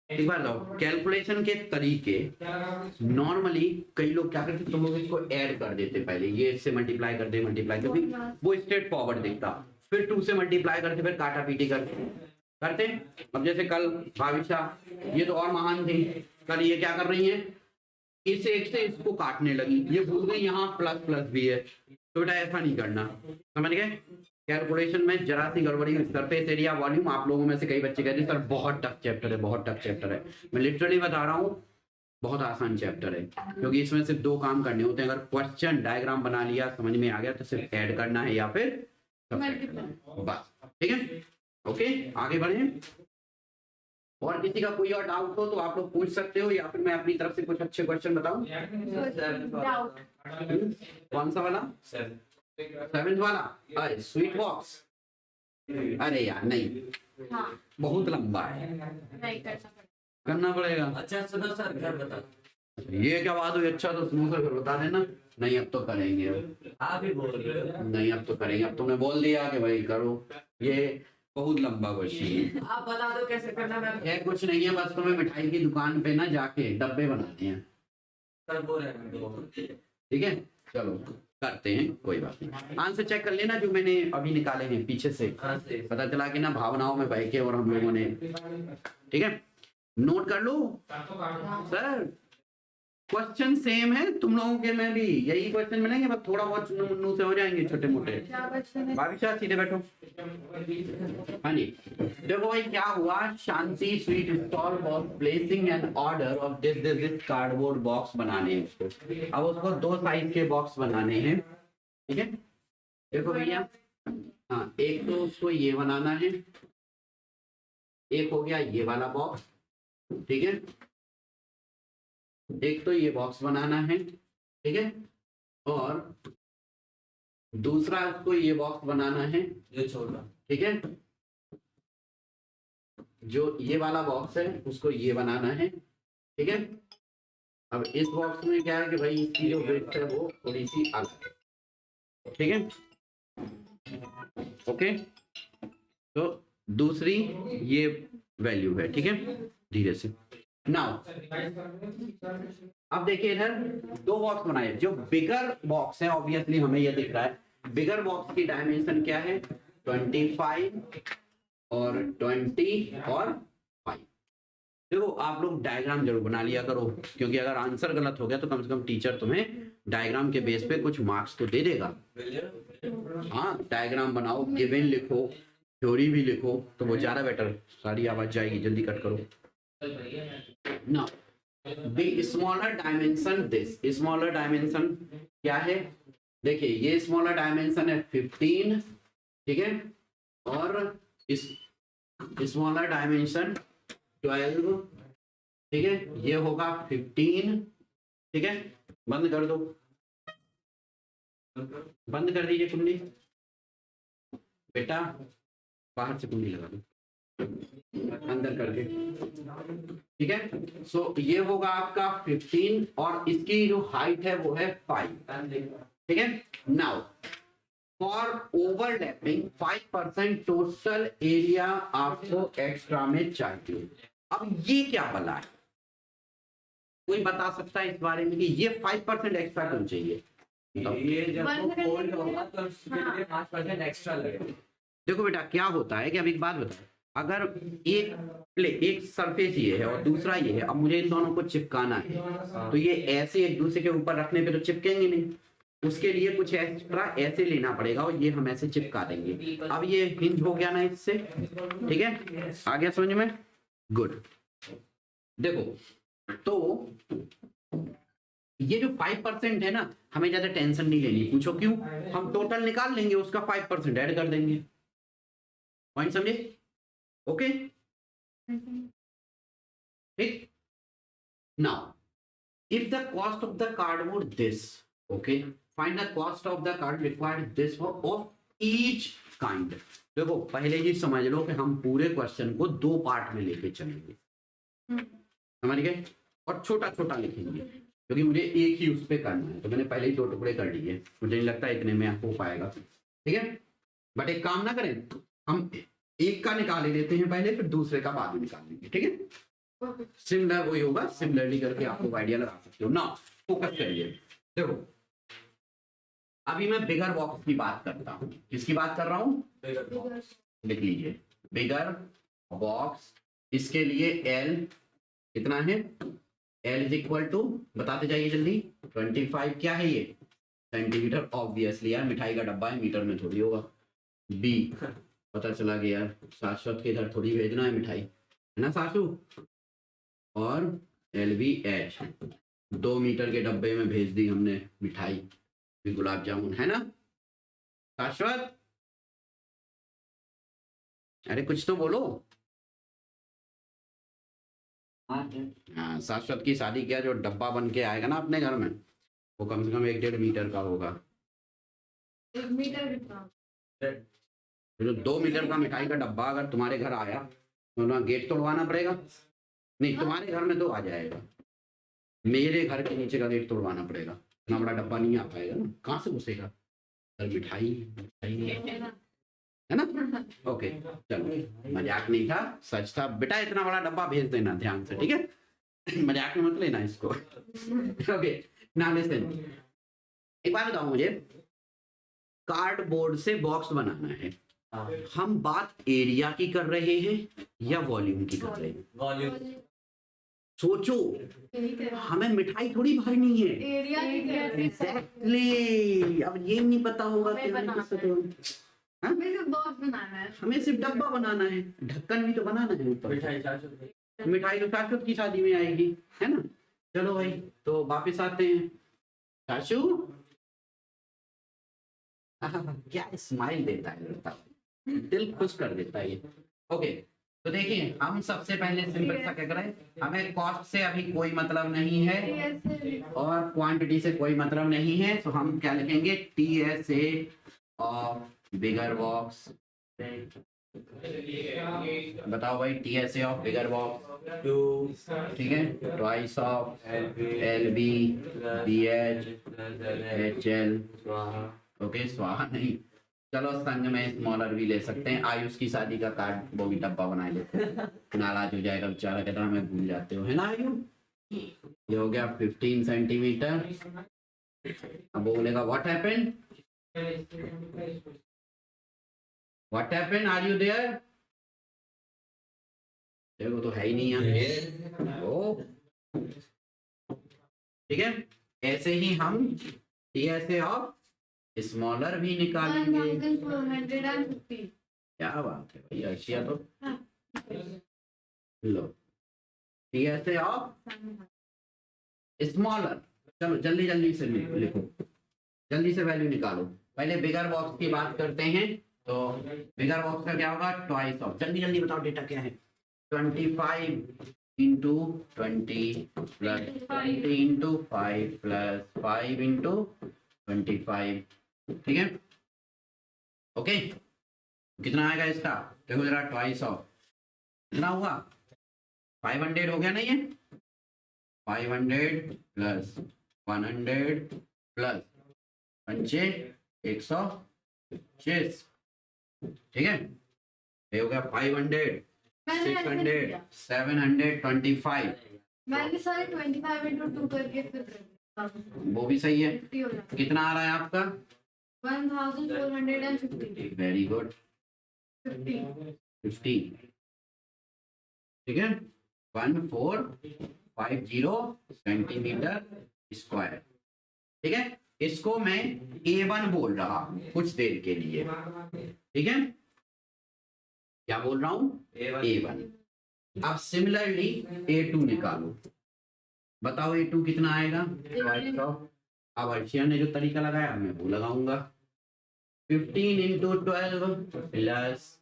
एक बार लो कैलकुलेशन के तरीके, नॉर्मली कई लोग क्या करते, तुम लोग इसको ऐड कर देते, पहले ये इससे मल्टीप्लाई कर दे मल्टीप्लाई कर, वो स्ट्रेट फॉरवर्ड देखता, फिर 2 से मल्टीप्लाई करते, फिर काटा पीटी करते। अब जैसे कल भाविशा, ये तो और महान थी, कल ये क्या कर रही है, इस एक से इसको काटने लगी, ये भूल गई यहाँ प्लस प्लस भी है, तो बेटा ऐसा नहीं करना, समझ गए। कैलकुलेशन में जरा सी गड़बड़ी, सरफेस एरिया वॉल्यूम, आप लोगों में से कई बच्चे कहते हैं सर बहुत टफ चैप्टर है, बहुत टफ चैप्टर है। मैं लिटरली बता रहा हूँ बहुत आसान चैप्टर है, क्योंकि इसमें सिर्फ 2 काम करने होते हैं। अगर क्वेश्चन डायग्राम बना लिया, समझ में आ गया, तो सिर्फ ऐड करना है या फिर बस। ठीक है, ओके आगे बढ़े। और किसी का कोई और डाउट हो तो आप लोग पूछ सकते हो, या फिर मैं अपनी तरफ से कुछ अच्छे क्वेश्चन बताऊं। डाउट कौन सा वाला 7th वाला, अरे स्वीट बॉक्स, अरे यार नहीं हाँ बहुत लंबा है, नहीं करना पड़ेगा। करना पड़ेगा। अच्छा सुनो सर, घर बता। ये क्या बात हुई, अच्छा तो स्मूथ कर बता देना। नहीं अब तो करेंगे, आप ही बोल रहे हो। नहीं अब तो करेंगे, अब तुमने बोल दिया कि भाई करो। ये बहुत लंबा क्वेश्चन है। आप बता दो कैसे करना मैं है कुछ नहीं है, बस तुम्हें मिठाई की दुकान पे ना जाके डब्बे बनाने हैं। कर बोल रहे हैं। ठीक है, चलो करते हैं, कोई बात नहीं। आंसर चेक कर लेना जो मैंने अभी निकाले हैं पीछे से, हाँ से पता चला कि ना भावनाओं में बह के और हम लोगों ने, ठीक है, नोट कर लो सर। क्वेश्चन सेम है तुम लोगों के में भी, यही क्वेश्चन मिलेंगे, बस थोड़ा बहुत मुन्नू से हो जाएंगे छोटे मोटे। क्या क्वेश्चन है? भाविशा सीधे बैठो। हाँ जी, देखो भाई क्या हुआ, Shanti sweet stall was placing an order of this cardboard box बनाने हैं उसको। अब उसको 2 साइज के बॉक्स बनाने हैं, ठीक है। देखो भैया, हाँ एक तो उसको ये बनाना है, एक हो गया ये वाला बॉक्स, ठीक है, एक तो ये बॉक्स बनाना है, ठीक है, और दूसरा उसको ये बॉक्स बनाना है, ये छोटा ठीक है, जो ये वाला बॉक्स है उसको ये बनाना है, ठीक है। अब इस बॉक्स में क्या है कि भाई इसकी जो विड्थ है वो थोड़ी सी अलग है, ठीक है, ओके। तो दूसरी ये वैल्यू है, ठीक है, धीरे से। नाउ अब देखिए इधर 2 बॉक्स बनाए, जो बिगर बॉक्स है ऑब्वियसली हमें ये दिख रहा है, बिगर बॉक्स की डायमेंशन क्या है 25 और 20 और 5। देखो आप लोग डायग्राम जरूर बना लिया करो, क्योंकि अगर आंसर गलत हो गया तो कम से कम टीचर तुम्हें डायग्राम के बेस पे कुछ मार्क्स तो दे देगा। हाँ डायग्राम बनाओ, गिवन लिखो, थ्योरी भी लिखो, तो वो ज्यादा बेटर। सारी आवाज जाएगी, जल्दी कट करो ना। Smaller dimension, this smaller dimension क्या है, देखिए ये स्मॉलर डायमेंशन है 15, ठीक है, और इस स्मॉलर डायमेंशन 12, ठीक है, ये होगा 15, ठीक है। बंद कर दो, बंद कर दीजिए कुंडी, बेटा बाहर से कुंडी लगा दो, अंदर करके, ठीक है। सो ये होगा आपका 15 और इसकी जो हाइट है वो है 5, ठीक है। Now for overlapping 5% total area आपको एक्स्ट्रा में चाहिए। अब ये क्या बला है, कोई बता सकता है इस बारे में कि ये 5% एक्स्ट्रा क्यों चाहिए? ये जब बंद वो करने फोल्ड के लिए- होगा तो उसके लिए 5% एक्स्ट्रा लगेगा। देखो बेटा क्या होता है कि अब एक बात बताओ, अगर एक सरफेस ये है और दूसरा ये है, अब मुझे इन दोनों को चिपकाना है, तो ये ऐसे एक दूसरे के ऊपर रखने पे तो चिपकेंगे नहीं, उसके लिए कुछ एक्स्ट्रा ऐसे लेना पड़ेगा और ये हम ऐसे चिपका देंगे। अब ये हिंज हो गया ना इससे, ठीक है, आ गया समझ में, गुड। देखो तो ये जो 5% है ना, हमें ज्यादा टेंशन नहीं लेनी, पूछो क्यों, हम टोटल निकाल लेंगे उसका 5% ऐड कर देंगे, पॉइंट समझे, ओके ठीक। Now if the cost of the cardboard this, okay, find the cost of the card required this for of each kind। देखो पहले ही समझ लो कि हम पूरे क्वेश्चन को 2 पार्ट में लेके चलेंगे, समझ गए, और छोटा छोटा लिखेंगे क्योंकि मुझे एक ही उस पे करना है, तो मैंने पहले ही 2 टुकड़े कर लिए, मुझे नहीं लगता इतने में हो पाएगा, ठीक है। बट एक काम ना करें, हम एक का निकाल लेते हैं पहले, फिर दूसरे का बाद में निकाल लेंगे, ठीक है। सिमिलर वही होगा, सिमिलरली करके आपको आइडिया लगा सकते हो ना। फोकस करिए, देखो अभी मैं बिगर बॉक्स की बात करता हूँ, किसकी बात कर रहा हूँ, लिख लीजिए बिगर बॉक्स। इसके लिए एल कितना है, एल इज इक्वल टू, बताते जाइए जल्दी, 25 क्या है ये सेंटीमीटर, ऑब्वियसली यार मिठाई का डब्बा है, मीटर में थोड़ी होगा। बी पता चला गया यार, शाश्वत के इधर थोड़ी भेजना है मिठाई, है ना सासू, और LVH 2 मीटर के डब्बे में भेज दी हमने मिठाई, भी गुलाब जामुन, है ना शाश्वत, अरे कुछ तो बोलो। हाँ शाश्वत की शादी किया, जो डब्बा बन के आएगा ना अपने घर में, वो कम से कम 1-1.5 मीटर का होगा। 1 मीटर कितना? जो 2 मीटर का मिठाई का डब्बा अगर तुम्हारे घर आया तो ना गेट तोड़वाना पड़ेगा, नहीं तुम्हारे घर में तो आ जाएगा, मेरे घर के नीचे का गेट तोड़वाना पड़ेगा, इतना बड़ा डब्बा नहीं आ पाएगा ना, कहाँ से घुसेगा। मिठाई मिठाई है ना? ओके चलो, मजाक नहीं था, सच था बेटा। इतना बड़ा डब्बा भेज देना ध्यान से, ठीक है? मजाक में मत लेना इसको। ओके नाउ लिसन, एक बात बताओ मुझे, कार्डबोर्ड से बॉक्स बनाना है, हाँ हम बात एरिया की कर रहे हैं या वॉल्यूम की कर रहे हैं? वॉल्यूम सोचो, हमें मिठाई थोड़ी भरनी है। Area exactly. अब ये नहीं पता होगा हमें कि हमें बनाना किससे तो, हाँ? हमें सिर्फ बॉक्स बनाना है। हमें सिर्फ डब्बा बनाना है, ढक्कन भी तो बनाना है ऊपर। मिठाई 400 मिठाई तो शाश्वत की शादी में आएगी, है ना? चलो भाई, तो वापस आते हैं। शाशु क्या स्माइल देता है लड़का, दिल खुश कर देता है ये। ओके, तो देखिए हम सबसे पहले सिंपल सा क्या करें, हमें कॉस्ट से अभी कोई मतलब नहीं है और क्वांटिटी से कोई मतलब नहीं है, तो हम क्या लिखेंगे, TSA ऑफ बिगर बॉक्स। बताओ भाई, TSA ऑफ बिगर बॉक्स, 2 ठीक है, twice of LB BH HL, okay स्वाहा नहीं, चलो संग में स्मॉलर भी ले सकते हैं। आयुष की शादी का कार्ड वो भी डब्बा बना लेते हैं, नाराज हो जाएगा बेचारा, कहता हमें भूल जाते हो, है ना आयु? ये हो गया 15 सेंटीमीटर। अब वो बोलेगा what happened, what happened, are you there? देखो तो है ही नहीं यहाँ। ओ ठीक है, ऐसे ही हम TSA ऑफ स्मॉलर भी निकालेंगे। 1450। क्या बात है भाई, अर्शिया तो लो, TSA ऑफ स्मॉलर। चलो जल्दी जल्दी से लिखो, जल्दी से वैल्यू निकालो। पहले बिगर बॉक्स की बात करते हैं, तो बिगर बॉक्स का क्या होगा, ट्वाइस ऑफ, जल्दी जल्दी बताओ डेटा क्या है, 25 into 20 plus 20 into 5 plus 5 into 25, ठीक है? ओके, कितना आएगा इसका, देखो जरा, ट्वाइस ऑफ कितना हुआ, 500 हो गया नहीं है, 500 प्लस 100 प्लस 125, ठीक है? ये हो गया 500 600 725, मैंने सारे 25 इंटू 2 करके फिर कर दिया। वो भी सही है। 50 हो जाता कितना आ रहा है आपका, 1450। वेरी गुड, 50 15, ठीक है, 1450 सेंटीमीटर स्क्वायर, ठीक है? इसको मैं A1 बोल रहा हूं कुछ देर के लिए, ठीक है? क्या बोल रहा हूं, A1। अब सिमिलरली A2 निकालो, बताओ A2 कितना आएगा, ट्वाइस ऑफ। अब अर्शिया ने जो तरीका लगाया मैं वो लगाऊंगा, 15 इंटू 12 प्लस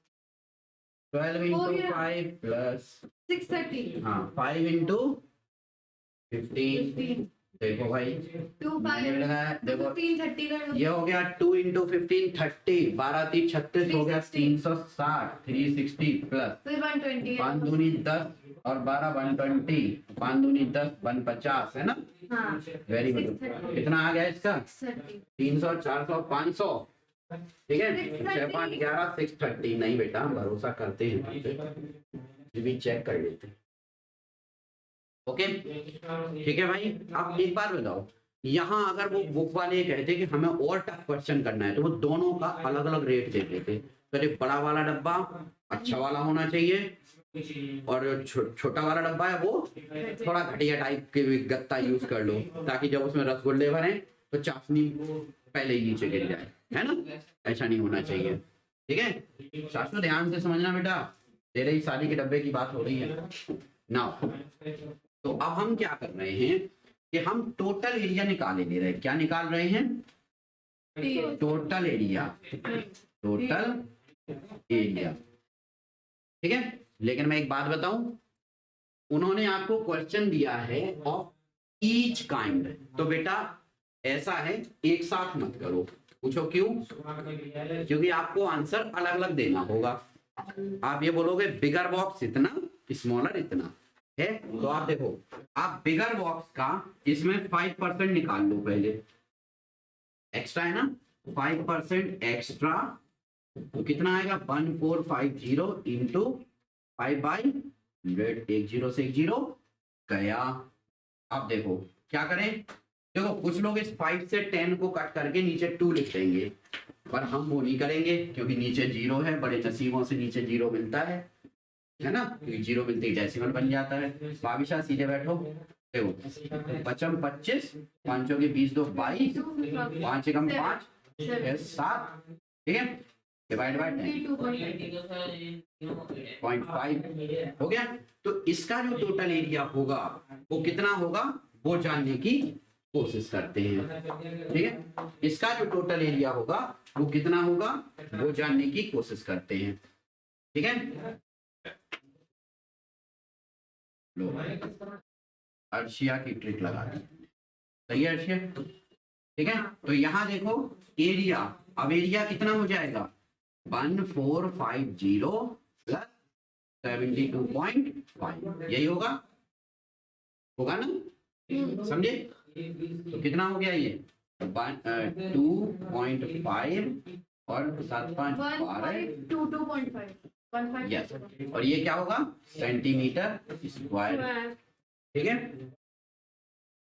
12 इंटू 5 प्लस 630। हाँ 5 इंटू 15, देखो भाई 2 मैंने भी लगाया, देखो 1530 कर लो। ये हो गया 2 इंटू 15 30, 12 3 36 हो गया 360, 360 प्लस फिर 120 है। 5 दूनी 10 और 12 120, 5 दूनी 10 150, है ना? हाँ वेरी गुड। 630। कितना आ गया इसका, 630। 300 400 500, ठीक है? 6 5 11 630, नहीं बेटा भरोसा करते हैं तुम पे, फिर भी चेक कर लेते हैं। ओके ठीक है भाई। अब एक बात बताओ, यहाँ अगर वो बुक वाले कहते कि हमें और टफ क्वेश्चन करना है तो वो दोनों का अलग अलग रेट दे देते, तो एक बड़ा वाला डब्बा अच्छा वाला होना चाहिए और जो छोटा वाला डब्बा है वो थोड़ा घटिया टाइप के गत्ता यूज कर लो, ताकि जब उसमें रसगुल्ले भरें तो चाशनी पहले ही नीचे गिर जाए, है ना? ऐसा नहीं होना चाहिए, ठीक है? शाशु ध्यान से समझना बेटा, तेरे ही शादी के डब्बे की बात हो रही है ना। तो अब हम क्या कर रहे हैं कि हम टोटल एरिया निकाले ले रहे हैं। क्या निकाल रहे हैं, टोटल एरिया, टोटल एरिया, ठीक है? लेकिन मैं एक बात बताऊं, उन्होंने आपको क्वेश्चन दिया है ऑफ ईच काइंड, तो बेटा ऐसा है एक साथ मत करो, पूछो क्यों, क्योंकि आपको आंसर अलग अलग देना होगा। आप ये बोलोगे बिगर बॉक्स इतना, स्मॉलर इतना है, तो आप देखो, आप बिगर बॉक्स का इसमें 5% निकाल लो पहले, एक्स्ट्रा है ना, 5% एक्स्ट्रा तो कितना आएगा 1450 इंटू 5/100, एक जीरो से एक जीरो गया। अब देखो क्या करें, देखो कुछ लोग इस 5 से 10 को कट करके नीचे 2 लिख देंगे, पर हम वो नहीं करेंगे क्योंकि नीचे जीरो है, बड़े नसीबों से नीचे जीरो मिलता है ना, क्योंकि जीरो मिलते ही डेसिमल बन जाता है। बाविशा सीधे बैठो, देखो 25, 5 के 20 2 22, 5 एकम 5 7, ठीक है, डिवाइड बाय 0.5 हो गया। तो इसका जो टोटल एरिया होगा वो कितना होगा वो जानने की कोशिश करते हैं, ठीक है। इसका जो टोटल एरिया होगा वो कितना होगा वो जानने की कोशिश करते हैं, ठीक है। लो अर्शिया की ट्रिक लगा दी, सही है अर्शिया, ठीक है। तो यहाँ देखो एरिया, अब एरिया कितना हो जाएगा 1450 प्लस 72.5, यही होगा ना, समझे। तो कितना हो गया ये 2.5 और 7.5 12, यस, और ये क्या होगा सेंटीमीटर स्क्वायर, ठीक है,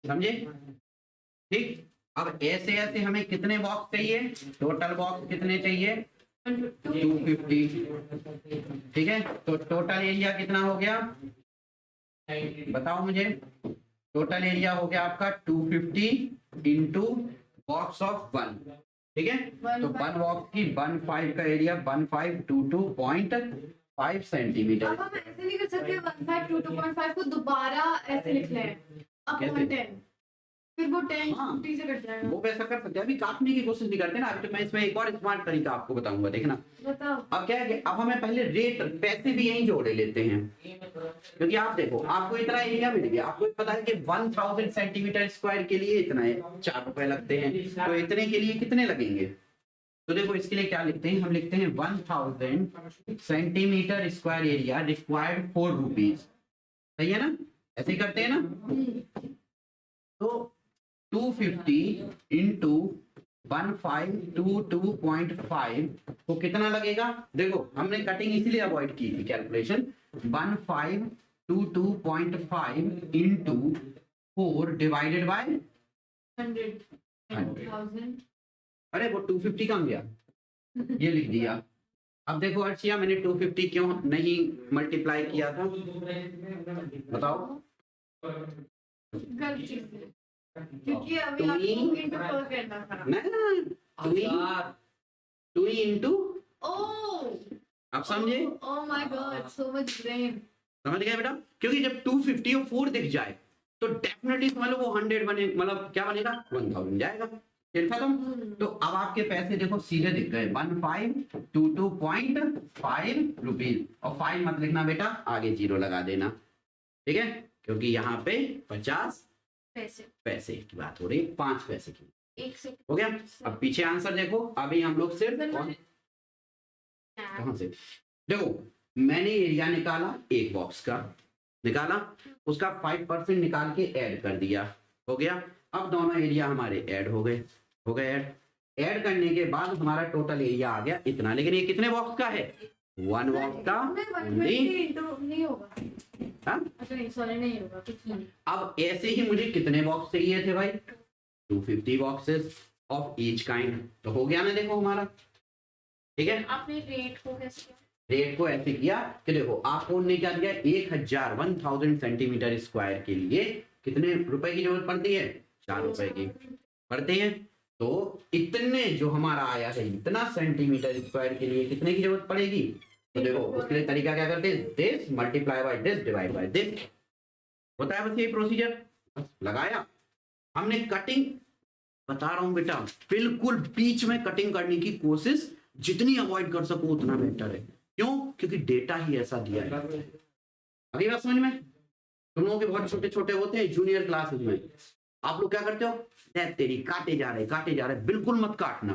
समझे। ठीक, अब ऐसे ऐसे हमें कितने बॉक्स चाहिए, टोटल बॉक्स कितने चाहिए 250, ठीक है। तो टोटल एरिया कितना हो गया बताओ मुझे, टोटल एरिया हो गया आपका 250 इंटू बॉक्स ऑफ 1, ठीक है। तो 1 बॉक्स की 15 का एरिया 1522.5 सेंटीमीटर। अब हम ऐसे नहीं कर सकते 1522.5 को दोबारा ऐसे लिख लें अपॉन 10, फिर वो 10 हाँ। 50 से कट जाएगा। वो वैसा कर सकते हैं, अभी काटने की कोशिश नहीं करते ना, अभी तो मैं इसमें एक और स्मार्ट तरीका आपको बताऊंगा, देखना। बताओ। अब क्या है कि अब हमें पहले रेट पैसे भी यहीं जोड़े लेते हैं, क्योंकि आप देखो आपको इतना एरिया मिल गया, आपको पता है कि 1000 सेंटीमीटर स्क्वायर के लिए इतना है 4 रुपए लगते हैं, तो इतने के लिए कितने लगेंगे। तो देखो इसके लिए क्या लिखते हैं, हम लिखते हैं 1000 centimetre square area required 4 rupees, सही है ना, ऐसे ही करते हैं ना। तो 250 इंटू 1522.5 तो कितना लगेगा, देखो हमने कटिंग इसलिए अवॉइड की थी, कैलकुलेशन 1522.5 इंटू 4 डिवाइडेड बाय 100,000। अरे वो 250 कहाँ गया, ये लिख दिया। अब देखो अर्शिया मैंने 250 क्यों नहीं मल्टीप्लाई किया था बताओ। गलती से, क्योंकि अभी तो आपको ये- इंटू पर करना था। ना 2 इंटू, ओह आप समझे, oh my God, so much brain. समझ गए बेटा, क्योंकि जब 250 और 4 दिख जाए तो डेफिनेटली समझ लो वो 100 बने, मतलब क्या बनेगा 1000 जाएगा, फिर खत्म। तो अब आपके पैसे देखो सीधे दिख गए 1522.5 रुपीज, और 5 मत लिखना बेटा, आगे जीरो लगा देना, ठीक है, क्योंकि यहाँ पे 50 पैसे की बात हो रही है, 5 पैसे की, एक सेकंड हो गया। अब पीछे आंसर देखो, अभी हम लोग सिर्फ कहाँ से, देखो मैंने एरिया निकाला, एक बॉक्स का निकाला, उसका 5% निकाल के ऐड कर दिया, हो गया। अब दोनों एरिया हमारे ऐड हो गए ऐड करने के बाद हमारा टोटल एरिया आ गया इतना, लेकिन ये कितने बॉक्स का है 1 बॉक्स का only। नहीं होगा, हाँ? अच्छा नहीं सॉरी नहीं होगा कुछ नहीं। अब ऐसे ही मुझे कितने बॉक्स चाहिए थे भाई 250 बॉक्सेस ऑफ ईच काइंड, तो हो गया ना देखो हमारा, ठीक है। आपने रेट को कैसे किया? रेट को ऐसे किया कि देखो आपको उन्होंने क्या दिया 1000 सेंटीमीटर स्क्वायर के लिए कितने रुपए की जरूरत पड़ती है 4 रुपए की पड़ती है, तो इतने जो हमारा आया है इतना सेंटीमीटर स्क्वायर के लिए कितने की जरूरत पड़ेगी, तो देखो उसके लिए तरीका क्या करते हैं, this multiply by this divide by this, होता है बस ये प्रोसीजर, लगाया हमने कटिंग, बता रहा हूं बेटा बिल्कुल बीच में कटिंग करने की कोशिश जितनी अवॉइड कर सको उतना बेटर है, क्यों, क्योंकि डेटा ही ऐसा दिया है। अभी बात समझ में, तुम लोगों के बहुत छोटे छोटे होते हैं जूनियर क्लासेस में, आप लोग क्या करते हो, तेरी काटे जा रहे, बिल्कुल मत काटना,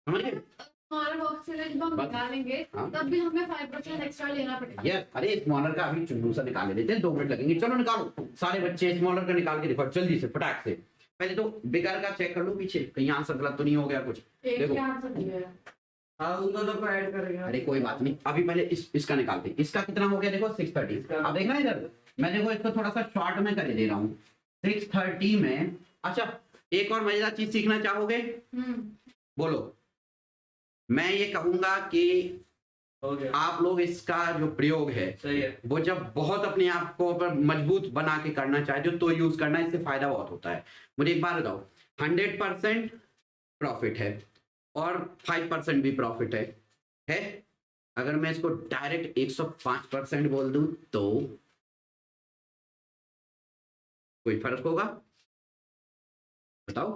समझ गए। स्मॉलर बॉक्स से जब हम निकालेंगे हाँ। तब भी हमें 5% एक्स्ट्रा लेना पड़ेगा। यस, अरे स्मॉलर का अभी चुन्नू सा निकाल लेते हैं, 2 मिनट लगेंगे, चलो निकालो सारे बच्चे स्मॉलर का निकाल के देखो जल्दी से फटाक से, पहले तो बिगर का चेक कर लो पीछे कहीं आंसर गलत तो नहीं हो गया कुछ, एक देखो। ही आंसर दिया है। हाँ उन दोनों को ऐड करेंगे। अरे कोई बात नहीं, अभी पहले इसका निकालते हैं। इसका कितना हो गया देखो 630। अब देखना इधर, मैं देखो इसको थोड़ा सा शॉर्ट में कर दे रहा हूँ। 630 में, अच्छा एक और मजेदार चीज सीखना चाहोगे? बोलो। मैं ये कहूंगा कि हो गया। आप लोग इसका जो प्रयोग है सही है। वो जब बहुत अपने आप को पर मजबूत बना के करना चाहते हो तो यूज करना, इससे फायदा बहुत होता है। मुझे एक बार बताओ, 100% प्रॉफिट है और 5% भी प्रॉफिट है। अगर मैं इसको डायरेक्ट 105% बोल दूं तो कोई फर्क होगा? बताओ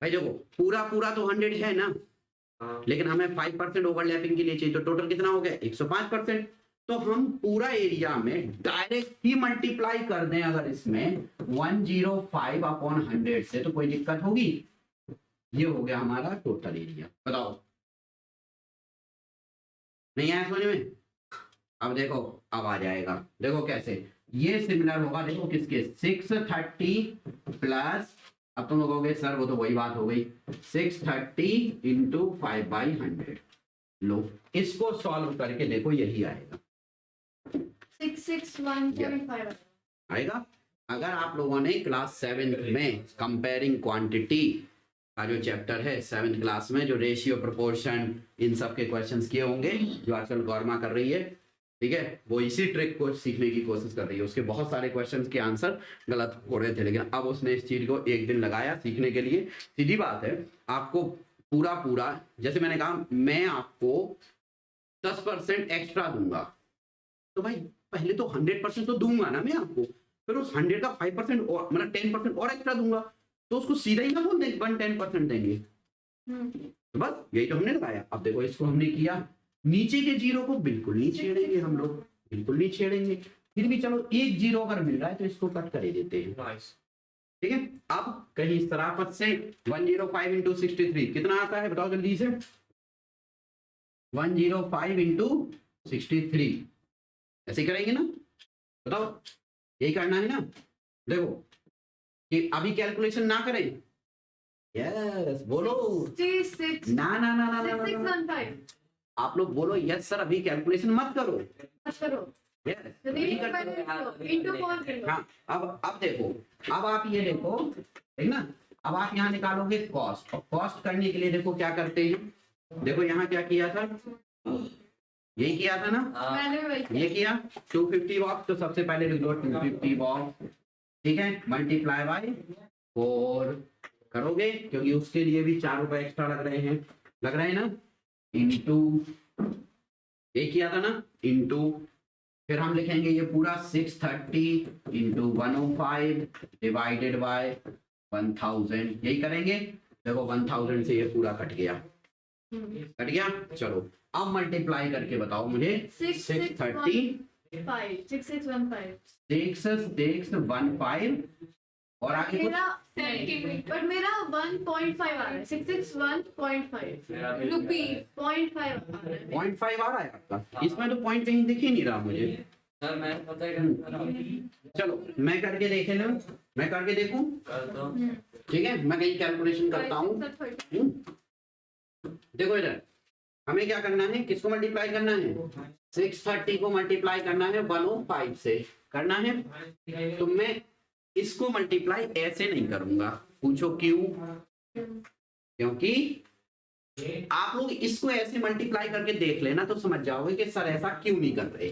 भाई। देखो पूरा पूरा तो 100 है ना, हाँ। लेकिन हमें 5% ओवरलैपिंग के लिए चाहिए, तो टोटल कितना हो गया 105%। तो हम पूरा एरिया में डायरेक्ट ही मल्टीप्लाई कर दें अगर इसमें 105/100 से, तो कोई दिक्कत होगी? ये हो गया हमारा टोटल एरिया। बताओ, नहीं आया समझ में? अब देखो, अब आ जाएगा। देखो कैसे ये सिमिलर होगा, देखो किसके, 630 प्लस, अब तुम लोगोगे सर वो तो वही बात हो गई, 630 इंटू 5/100। लो इसको सॉल्व करके देखो, यही आएगा। 661.5 आएगा। अगर आप लोगों ने क्लास 7 में कंपेयरिंग क्वांटिटी का जो चैप्टर है 7th क्लास में, जो रेशियो प्रोपोर्शन इन सब के क्वेश्चंस किए होंगे, जो आजकल गौरमा कर रही है, ठीक है, वो इसी ट्रिक को सीखने की कोशिश कर रही है। उसके बहुत सारे क्वेश्चंस के आंसर गलत हो रहे थे, लेकिन अब उसने इस चीज को एक दिन लगाया सीखने के लिए। सीधी बात है, आपको पूरा पूरा, जैसे मैंने कहा, मैं आपको 10% एक्स्ट्रा दूंगा, तो भाई पहले तो 100% तो दूंगा ना मैं आपको, फिर उस 100 का 5% और मतलब 10% और एक्स्ट्रा दूंगा, तो उसको सीधा ही ना बोल देंगे 110% देंगे। तो बस यही तो हमने लगाया। अब देखो इसको हमने किया, नीचे के जीरो को बिल्कुल नहीं छेड़ेंगे हम लोग, बिल्कुल नहीं छेड़ेंगे। फिर भी चलो एक जीरो अगर मिल रहा है तो इसको कट कर ही देते हैं। नाइस। ठीक है, अब कहीं शराफत से 105 इंटू 63 कितना आता है बताओ जल्दी से? 105 इंटू 63 ऐसे करेंगे ना? बताओ, यही करना है ना? देखो कि अभी कैलकुलेशन ना करें। यस बोलो। 66 ना ना ना ना ना, ना, ना। 6615 आप लोग बोलो यस सर, अभी कैलकुलेशन मत करो। करो। यस इंटू कौन करो? हाँ, अब देखो, अब आप ये देखो, ठीक ना? अब आप यहाँ निकालोगे कॉस्ट, और कॉस्ट करने के लिए देखो क्या करते हैं। देखो यहाँ क्या किया था, यही किया था ना? मैंने भी वही किया। ये किया 250 वॉट, तो सबसे पहले लिख दो 250 वॉट, ठीक है, मल्टीप्लाई बाय 4 करोगे, क्योंकि उसके लिए भी 4 रुपए एक्स्ट्रा लग रहे हैं, लग रहे हैं ना? इंटू, ये किया था ना, इंटू, फिर हम लिखेंगे ये पूरा 630 इंटू 105 डिवाइडेड बाय 1000, यही करेंगे। देखो 1000 से ये पूरा कट गया, कट गया। चलो अब मल्टीप्लाई करके बताओ मुझे, 630 615 और आगे कुछ? मेरा सेंटीमीटर, बट मेरा 1.5 आ रहा है। 661.5 रुपी 0.5 आ रहा है। 0.5 आ रहा है आपका? इसमें तो पॉइंट कहीं दिख ही नहीं रहा मुझे। सर मैं पता है चलो मैं करके देखे ना, मैं करके देखूं, कर दो। ठीक है, मैं कहीं कैलकुलेशन करता हूँ। देखो इधर हमें क्या करना है, किसको मल्टीप्लाई करना है? 630 को मल्टीप्लाई करना है 105 से, करना है। तो मैं इसको मल्टीप्लाई ऐसे नहीं करूंगा, पूछो क्यों? क्योंकि आप लोग इसको ऐसे मल्टीप्लाई करके देख लेना तो समझ जाओगे कि सर ऐसा क्यों नहीं कर रहे।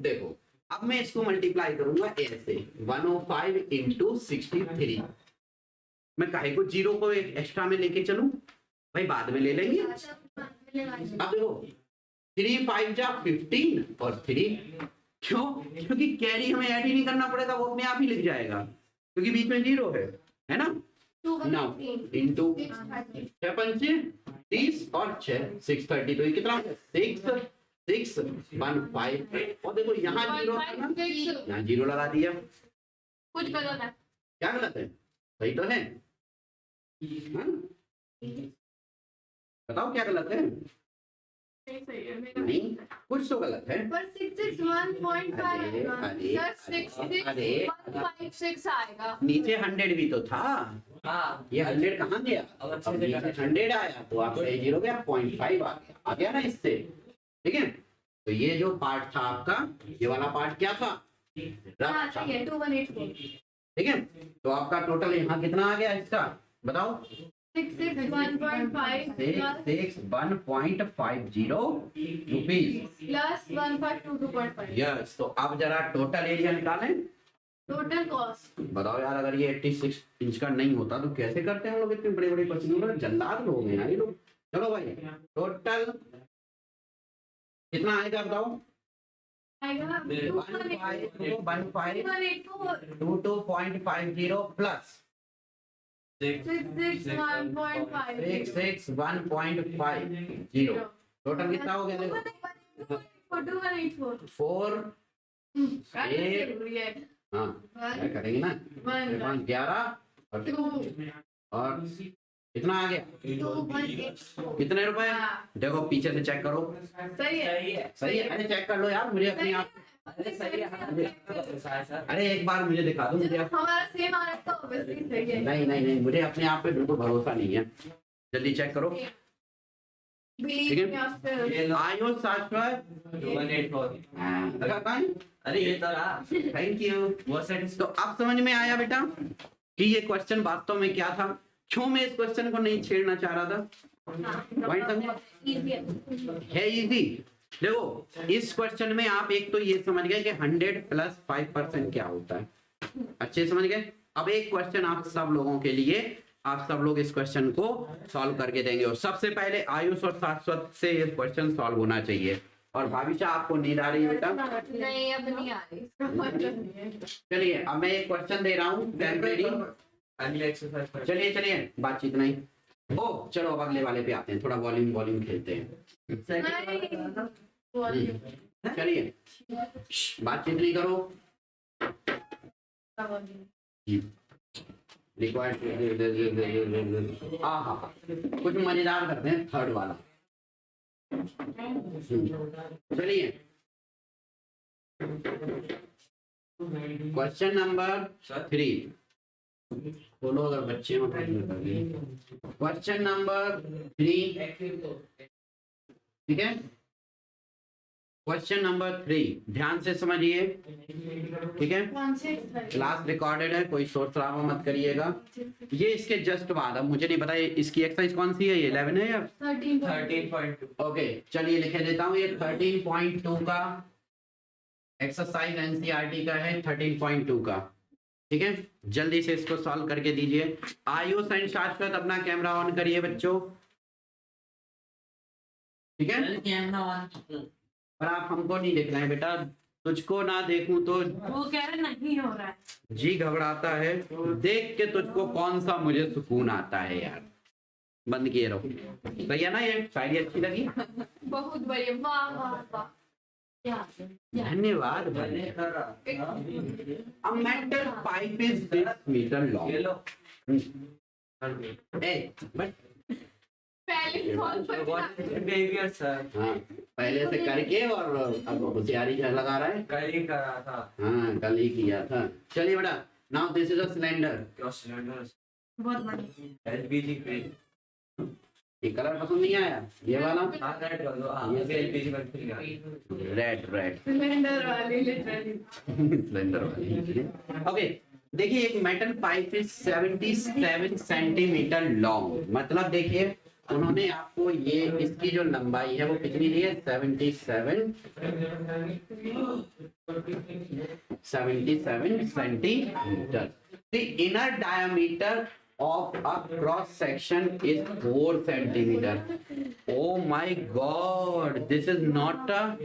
देखो अब मैं इसको मल्टीप्लाई करूंगा ऐसे, 105 इंटू 63। मैं काहे को जीरो को एक एक्स्ट्रा में लेके चलूं? भाई बाद में ले लेंगे। अब देखो 3 5 जा 15 और 3, क्यों? क्योंकि कैरी हमें ऐड ही नहीं करना पड़ेगा, वो अपने आप ही लिख जाएगा, क्योंकि बीच में जीरो है ना? नाउ इंटू 6 पंचे 30 और 6 630, तो ये कितना हो गया? 615। और देखो यहाँ जीरो था ना, यहाँ जीरो लगा दिया। कुछ गलत है। क्या गलत है? सही तो है। हाँ? बताओ क्या गलत है? सही है मेरा नहीं, कुछ तो गलत है। पर 661.5 आएगा अरे, सर, 66156 आएगा। नीचे 100 भी तो था, हाँ ये 100 कहाँ गया? अब अच्छे अब से नीचे कर। 100 आया तो आप सही जीरो गया, 0.5 आ गया ना इससे। ठीक है, तो ये जो पार्ट था आपका, ये वाला पार्ट क्या था? हाँ रफ था। सही है 2184 ठीक है, तो आपका टोटल यहाँ कितना आ गया इसका बताओ? 661.5 661.50 रुपीज प्लस 1522.5 यस। तो अब जरा टोटल एरिया निकालें, टोटल कॉस्ट। बताओ यार, अगर ये 86 इंच का नहीं होता तो कैसे करते हैं हम लोग? इतने बड़े बड़े क्वेश्चन, जल्लाद लोग हैं यार ये लोग। चलो भाई, टोटल कितना आएगा बताओ? आएगा 22.50 प्लस 661.50 टोटल कितना हो गया देखो? 2184 फोर हाँ क्या करेंगे ना, 11 और कितना आ गया? कितने रुपए? देखो पीछे से चेक करो, सही है सही है? अरे चेक कर लो यार, मुझे अपने आप, अरे सही है सर। अरे एक बार मुझे दिखा दो मुझे। हमारा सेम आ रहा है तो ऑब्वियसली सही है। नहीं नहीं नहीं, मुझे अपने आप पे बिल्कुल भरोसा नहीं है, जल्दी चेक करो। ठीक है, आयुष शाश्वत 2184 लगा पाए? अरे ये तो रहा। Thank you. वो सेट तो अब समझ में आया बेटा कि ये क्वेश्चन वास्तव में क्या था, क्यों मैं इस क्वेश्चन को नहीं छेड़ना चाह रहा था? पॉइंट समझ है इजी। देखो इस क्वेश्चन में आप एक तो ये समझ गए कि 100 प्लस 5% क्या होता है, अच्छे समझ गए। अब एक क्वेश्चन आप सब लोगों के लिए, आप सब लोग इस क्वेश्चन को सॉल्व करके देंगे, और सबसे पहले आयुष और शाश्वत से ये क्वेश्चन सॉल्व होना चाहिए। और भाविशा आपको नींद आ रही है बेटा? नहीं अब नहीं आ रही, इसका मतलब नहीं है। चलिए अब मैं एक क्वेश्चन दे रहा हूँ, टेम्परेरी। अगले एक्सरसाइज पर चलिए चलिए बातचीत नहीं, ओ चलो अब अगले वाले पे आते हैं, थोड़ा वॉल्यूम वॉल्यूम खेलते हैं। चलिए बातचीत नहीं करो, हाँ कुछ मजेदार करते हैं, थर्ड वाला। चलिए क्वेश्चन नंबर 3 बोलो, अगर बच्चे में क्वेश्चन नंबर 3, ठीक है। क्वेश्चन नंबर 3 ध्यान से समझिए, ठीक है। क्लास रिकॉर्डेड है, कोई शोर शराबा मत करिएगा। ये इसके जस्ट बाद, अब मुझे नहीं पता इसकी एक्सरसाइज कौन सी है, ये 11 है या 13.2 ओके चलिए लिखे देता हूँ। ये 13.2 का एक्सरसाइज एनसीईआरटी का है, 13.2 का, ठीक है। जल्दी से इसको सॉल्व करके दीजिए। आयुष एंड शाश्वत अपना कैमरा ऑन करिए बच्चों, ठीक है। और आप हमको नहीं देख रहे हैं बेटा, तुझको ना देखूं तो वो कह रहे नहीं हो रहा है। जी घबराता है, देख के तुझको कौन सा मुझे सुकून आता है यार। बंद किए रहो, सही है ना? ये शायरी अच्छी लगी? बहुत बढ़िया, वाह वाह वाह, धन्यवाद भाई। A metal pipe is 6 meter long. ये लो but पहले कौन बिहेवियर सर हाँ पहले से करके और अब होशियारी लगा रहा है। कल ही करा था। हाँ कल ही किया था। चलिए बेटा, now this is a cylinder. Cross cylinder बहुत बढ़िया। एलपीजी पे ये कलर पसंद नहीं आया, ये वाला हां रेड कर दो। हां ये एलपीजी पर फिर रेड रेड सिलेंडर वाली लिटरली। सिलेंडर वाली। ओके देखिए, एक metal pipe is 77 centimetre long, मतलब देखिए उन्होंने आपको ये इसकी जो लंबाई है वो कितनी दी है? 77 centimetre. The inner diameter of a cross section is 4 centimeter. Oh my God, this is not a,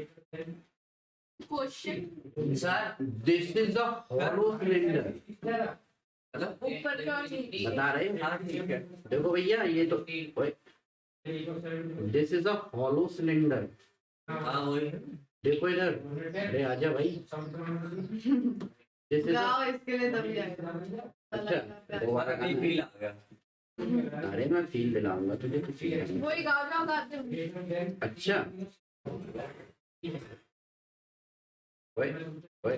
question sir this is a hollow cylinder. ऊपर का नहीं। बता रहे हैं? हां ठीक है। देखो भैया ये तो, this is a hollow cylinder. हां वही देखो इधर, अरे आजा भाई, दिस इज गाओ इसके लिए तभी आएगा। अच्छा वो वाला नहीं गाना है। फील आ गया। अरे मैं फील दिलाऊंगा तुझे किसी का। वही गाना गाते होंगे। अच्छा ओए ओए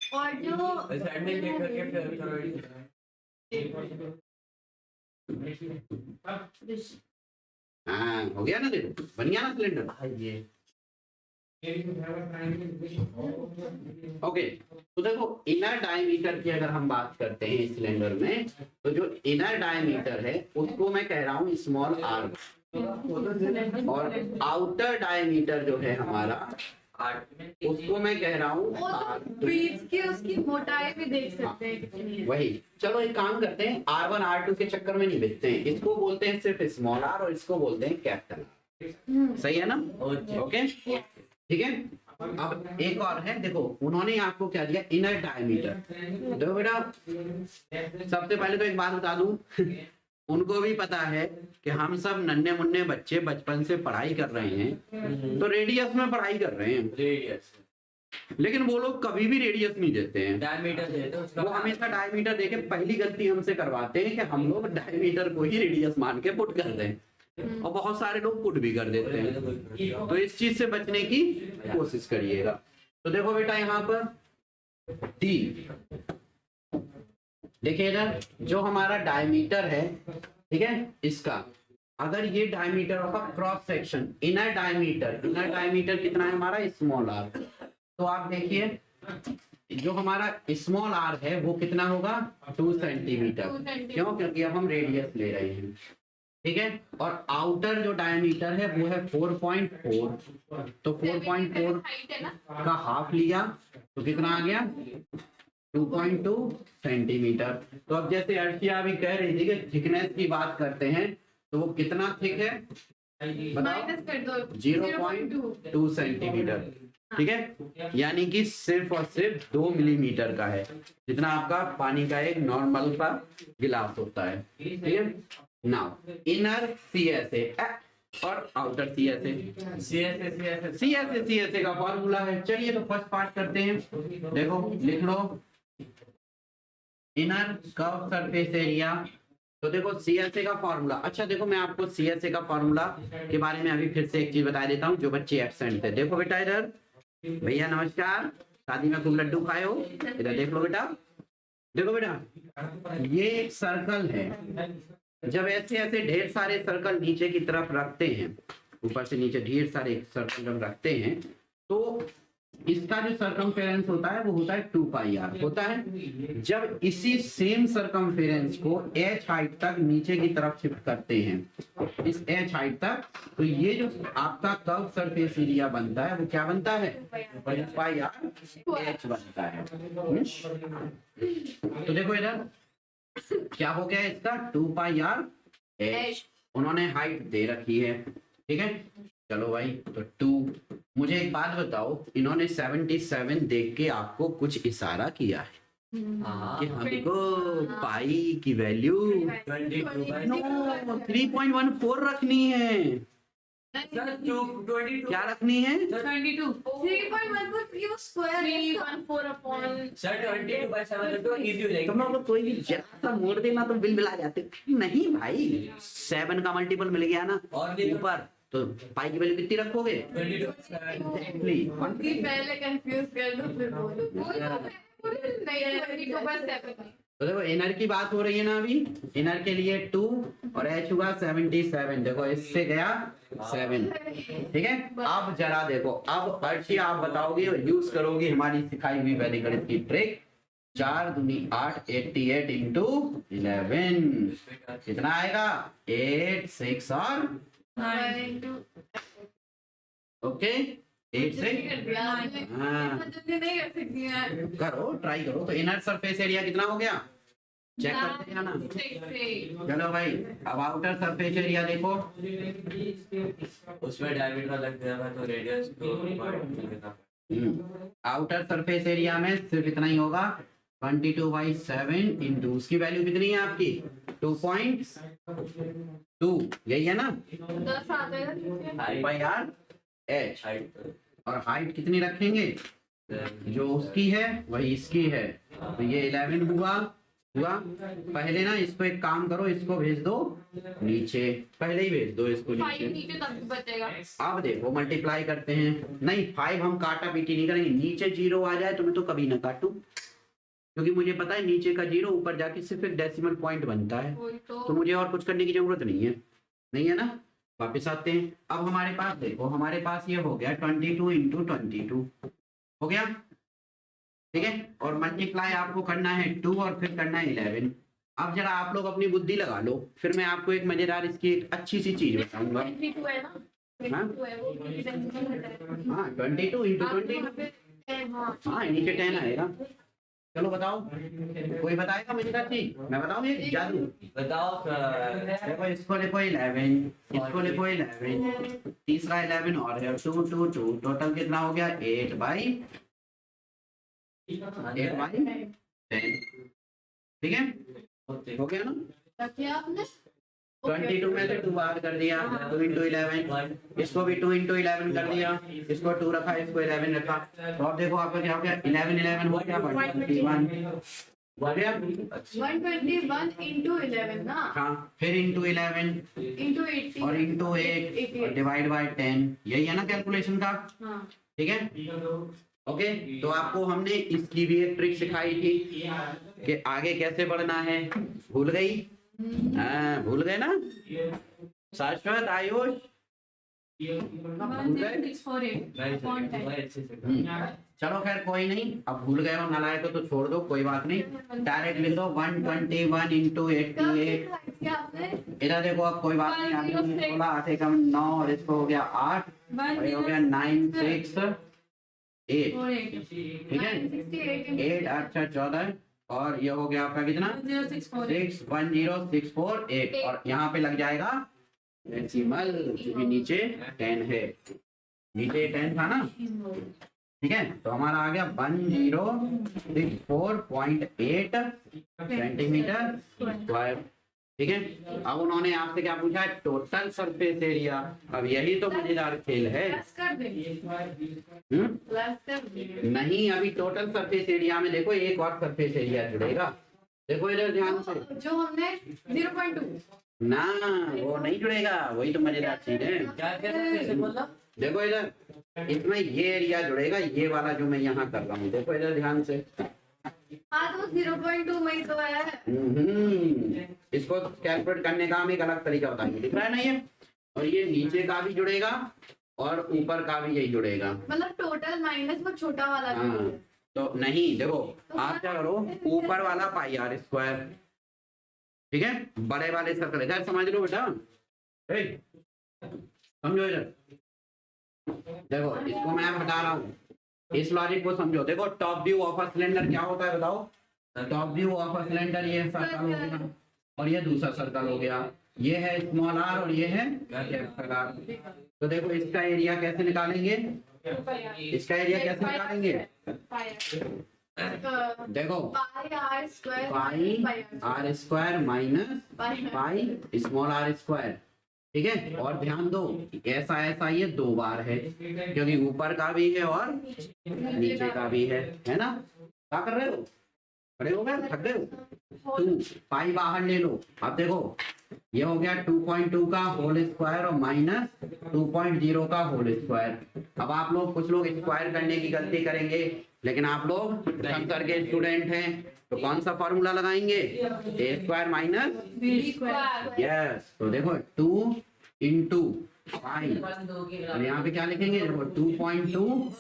और जो साइड में देख करके फिर करो। हाँ हो गया ना, देखो बन गया ना सिलेंडर। ये ओके तो देखो इनर डायमीटर की अगर हम बात करते हैं इस सिलेंडर में, तो जो इनर डायमीटर है उसको मैं कह रहा हूँ स्मॉल आर, और आउटर डायमीटर जो है हमारा उसको मैं कह रहा हूँ वो आर। तो बीच की उसकी मोटाई भी देख सकते हैं कितनी है। वही, चलो एक काम करते हैं, R1 R2 के चक्कर में नहीं बेचते हैं, इसको बोलते हैं सिर्फ स्मॉल आर और इसको बोलते हैं कैपिटल। सही है ना? ओके ठीक है। अब एक और है, देखो उन्होंने आपको क्या दिया, इनर डायमीटर। देखो बेटा सबसे पहले तो एक बात बता दूं उनको भी पता है कि हम सब नन्हे मुन्ने बच्चे बचपन से पढ़ाई कर रहे हैं, तो रेडियस में पढ़ाई कर रहे हैं, रेडियस लेकिन वो लोग कभी भी रेडियस नहीं देते हैं, डायमीटर देते हैं उसका। वो हमेशा डायमीटर देके पहली गलती हमसे करवाते हैं कि हम लोग डायमीटर को ही रेडियस मान के पुट कर दें, और बहुत सारे लोग पुट भी कर देते हैं। तो इस चीज से बचने की कोशिश करिएगा। तो देखो बेटा यहाँ पर डी, देखिए इधर जो हमारा डायमीटर है, ठीक है, इसका अगर ये डायमीटर होगा क्रॉस सेक्शन, इनर डायमीटर कितना है हमारा, स्मॉल आर। तो आप देखिए जो हमारा स्मॉल आर है वो कितना होगा, 2 सेंटीमीटर। क्यों? क्योंकि अब हम रेडियस ले रहे हैं, ठीक है। और आउटर जो डायमीटर है वो है 4.4, तो 4.4 का हाफ लिया तो कितना आ गया, 2.2 सेंटीमीटर। तो अब जैसे अर्शिया भी कह रही थी कि थिकनेस की बात करते हैं, तो वो कितना थिक है बताओ, माइनस कर दो 0.2 सेंटीमीटर, ठीक है, यानी कि सिर्फ और सिर्फ 2 मिलीमीटर का है, जितना आपका पानी का एक नॉर्मल का गिलास होता है, ठीक है। नाउ इनर CSA और आउटर CSA। CSA का फॉर्मूला है। चलिए तो फर्स्ट पार्ट करते हैं, देखो लिख लो इनर कर्व सरफेस एरिया। तो देखो CSA का फॉर्मूला, अच्छा देखो मैं आपको CSA का फॉर्मूला के बारे में अभी फिर से एक चीज बता देता हूँ जो बच्चे एब्सेंट थे। देखो बेटा इधर, भैया नमस्कार, शादी में खूब लड्डू खाए हो, इधर देख लो बेटा, देखो बेटा ये एक सर्कल है, जब ऐसे ऐसे ढेर सारे सर्कल नीचे की तरफ रखते हैं, ऊपर से नीचे ढेर सारे सर्कल जब रखते हैं, तो इसका जो सरकमफेरेंस होता है वो होता है 2 पाई आर होता है। जब इसी सेम सरकमफेरेंस को h हाइट तक नीचे की तरफ शिफ्ट करते हैं, इस h हाइट तक, तो ये जो आपका कर्व सरफेस एरिया बनता है वो क्या बनता है, पाई आर h बनता है। तो देखो इधर क्या हो गया, इसका 2 पाई आर h, उन्होंने हाइट दे रखी है, ठीक है। चलो भाई तो 2, मुझे एक बात बताओ, इन्होंने 77 देख के आपको कुछ इशारा किया है कि हमको पाई की वैल्यू 3.14 रखनी है, क्या रखनी है, 22 3.14 वो स्क्वायर 314 अपॉन सर 22/7 तो इजी हो जाएगी। तुम लोग कोई भी जरा सा मोड़ देना तो बिल बिला जाते, नहीं भाई 7 का मल्टीपल मिल गया ना और ऊपर, तो पाई की वैल्यू कितनी रखोगे, 22/7 पहले कंफ्यूज कर दो फिर बोलो नहीं 22/7 तो देखो इनर की बात हो रही है ना अभी, इनर के लिए 2 और h हुआ 77, देखो इससे गया 7, ठीक है। अब जरा देखो, अब अर्शी आप बताओगे और यूज करोगे हमारी सिखाई हुई वैदिक गणित की ट्रिक, 4 दूनी 8, 88 इंटू 11 कितना आएगा, 8 6 और ओके 8 से हाँ नहीं कर सकती यार करो, ट्राई करो। तो इनर सरफेस एरिया कितना हो गया, चेक करते हैं ना। चलो भाई अब आउटर सरफेस एरिया देखो, उसमें डायमीटर लग गया तो रेडियस तो आउटर सरफेस एरिया में सिर्फ इतना ही होगा, 22/7 इंटू उसकी वैल्यू कितनी है आपकी 2.2, यही है ना, 10 आ जाएगा पाई आर h, हाइट और हाइट कितनी रखेंगे जो उसकी है वही इसकी है, तो ये 11 हुआ। पहले ना इसको एक काम करो, इसको भेज दो नीचे, पहले ही भेज दो इसको 5 नीचे। नीचे तब भी बचेगा। अब देखो मल्टीप्लाई करते हैं, नहीं 5 हम काटा पीटी नहीं करेंगे, नीचे 0 आ जाए तो मैं तो कभी ना काटूं, क्योंकि मुझे पता है नीचे का 0 ऊपर जाके सिर्फ एक डेसिमल पॉइंट बनता है, वही तो मुझे और कुछ करने की जरूरत नहीं है ना। वापस आते हैं, अब हमारे पास देखो, हमारे पास ये हो गया 22 इंटू 22 हो गया, ठीक है। और मल्टीप्लाई आपको करना है 2 और फिर करना है 11। अब जरा आप लोग अपनी बुद्धि लगा लो, फिर मैं आपको एक मजेदार इसकी एक अच्छी सी चीज बताऊंगा। 22 है ना, 22 है वो, डेसिमल है। हाँ 22 इंटू आप 20, यहाँ पे 10, हाँ हाँ नीचे 10 आएगा। चलो बताओ, कोई बताएगा मजेदार चीज? मैं बताऊं एक जादू? बताओ देखो इसको लिखो 11, इसको लिखो 11, तीसरा 11 और है 2 2 2, टोटल कितना हो गया 8 बाई 10, ठीक है, हो गया ना। रखिए आपने 22 में से 2 बाहर कर दिया, 2 इंटू 11, इसको भी 2 इंटू 11 कर दिया, इसको 2 रखा, इसको 11 रखा, तो अब देखो आपका क्या हो गया, 11 हो गया 121 हो गया। 121 इंटू 11 ना, हाँ फिर इंटू 11 इंटू 80 और इंटू 8 और डिवाइड बाय 10, यही है ना कैलकुलेशन का, हाँ। ठीक है। ओके, तो आपको हमने इसकी भी एक ट्रिक सिखाई थी कि आगे कैसे बढ़ना है, भूल गई? हाँ भूल गए ना शाश्वत, आयुष? भूल गए? 648 चलो खैर कोई नहीं, अब भूल गए हो नालायक तो छोड़ दो, कोई बात नहीं, डायरेक्ट लिख दो 121 इंटू 88। आपने इधर देखो, अब कोई बात नहीं, आगे 16 8 कम 9 और इसको हो गया 8 और ये हो गया 9 6 8, ठीक है 8 अच्छा 14 और ये हो गया आपका कितना 61064 और यहाँ पे लग जाएगा डेसिमल, क्योंकि नीचे 10 है, नीचे 10 था ना, ठीक है। तो हमारा आ गया 1064.8 सेंटीमीटर स्क्वायर, ठीक है। अब उन्होंने आपसे क्या पूछा है, टोटल सरफेस एरिया। अब यही तो मजेदार खेल है। प्लस कर देंगे, हम्म? प्लस कर देंगे। नहीं, अभी टोटल सरफेस एरिया में देखो एक और सरफेस एरिया जुड़ेगा, देखो इधर ध्यान से, जो हमने 0.2 ना वो नहीं जुड़ेगा, वही तो मजेदार चीज है। देखो इधर, इसमें ये एरिया जुड़ेगा, ये वाला जो मैं यहाँ कर रहा हूँ, देखो इधर ध्यान से। हाँ तो 0.2 में ही तो है। इसको कैलकुलेट करने का हम एक अलग तरीका बताएंगे, दिख रहा है ना ये, और ये नीचे का भी जुड़ेगा और ऊपर का भी यही जुड़ेगा, मतलब टोटल माइनस वो छोटा वाला जो हाँ। है। तो नहीं देखो, आप क्या करो, ऊपर वाला पाई आर स्क्वायर, ठीक है, बड़े वाले सर्कल इधर समझ लो बेटा, समझो इधर, देखो इसको मैं बता रहा हूँ, इस लॉजिक को समझो। देखो top view of a cylinder क्या होता है बताओ, top view of a cylinder ये सर्कल हो गया और ये दूसरा सर्कल हो गया, ये है स्मॉल आर और ये है कैपिटल आर। तो देखो इसका एरिया कैसे निकालेंगे, इसका एरिया कैसे निकालेंगे, देखो pi R square minus pi small R square, ठीक है। और ध्यान दो ऐसा ऐसा ये 2 बार है, क्योंकि ऊपर का भी है और नीचे का भी है ना। क्या कर रहे हो, खड़े हो गए, थक गए हो? 2 पाई बाहर ले लो। अब देखो ये हो गया 2.2 का होल स्क्वायर और माइनस 2.0 का होल स्क्वायर। अब आप लोग, कुछ लोग स्क्वायर करने की गलती करेंगे, लेकिन आप लोग सर के स्टूडेंट हैं, तो कौन सा फॉर्मूला लगाएंगे, A square minus B square. Yes. तो देखो 2 इंटू पाई और यहाँ पे क्या लिखेंगे, देखो 2.2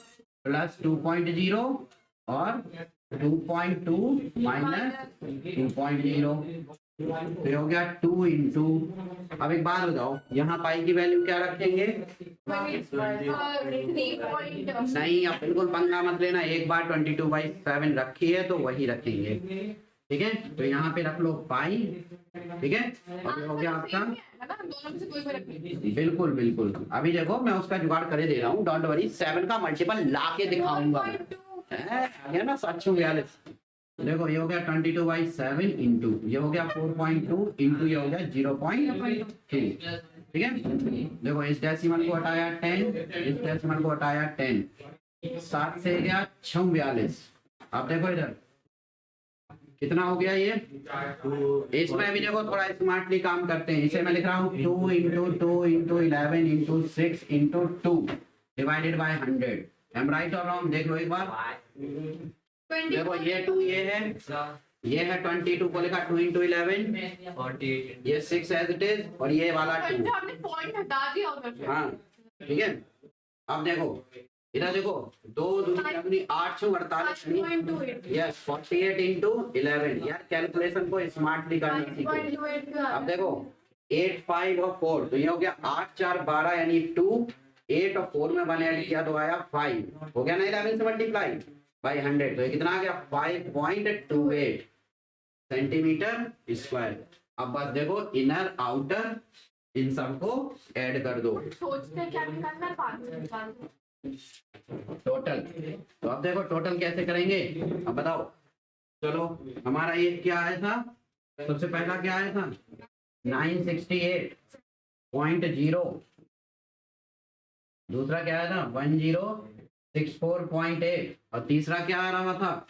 प्लस 2.0 और 2.2 माइनस 2.0, तो हो गया 2 इंटू। अब एक बात बताओ, यहाँ पाई की वैल्यू क्या रखेंगे, नहीं अब बिल्कुल पंगा मत लेना, एक बार 22/7 रखी है तो वही रखेंगे, ठीक है। तो यहाँ पे रख लो पाई, ठीक है, और हो गया आपका, बिल्कुल बिल्कुल। अभी देखो मैं उसका जुगाड़ करे दे रहा हूँ, डोंट वरी, 7 का मल्टीपल ला के दिखाऊंगा, आ गया ना 742। देखो ये हो गया 22/7 इंटू ये हो गया 4.2 इंटू ये हो गया 0.2, ठीक है। देखो इस डेसिमल को हटाया 10, इस डेसिमल को हटाया 10, 7 से गया 6 आप देखो इधर कितना हो गया ये। इसमें भी देखो थोड़ा स्मार्टली काम करते हैं। इसे मैं लिख रहा हूँ 2 into 2 into 11 into 6 into 2 divided by 100। Am right और रॉन्ग देख लो एक बार। देखो ये 2 ये है 22 को लिखा 2 इंटू 11 48 ये 6 एज इट इज और ये वाला 2। हमने पॉइंट हटा दिया उधर से। हाँ ठीक है। अब देखो इधर देखो 2 दूनी 8 6 48 यस 48 इंटू 11। यार कैलकुलेशन को स्मार्टली करना सीखो। अब देखो 8 5 और 4 तो ये हो गया 8 4 12 यानी 2 8 और 4 में 1 ऐड किया तो आया 5 हो गया ना 11 से मल्टीप्लाई बाय 100 तो ये कितना आ गया 5.28 सेंटीमीटर स्क्वायर। अब बस देखो इनर आउटर इन सबको ऐड कर दो सोचते क्या निकालना है 5 निकाल दो। टोटल। तो अब देखो टोटल कैसे करेंगे अब बताओ। चलो हमारा ये क्या आया था सबसे पहला क्या आया था 968.0 दूसरा क्या आया था 1064.8 और तीसरा क्या आ रहा था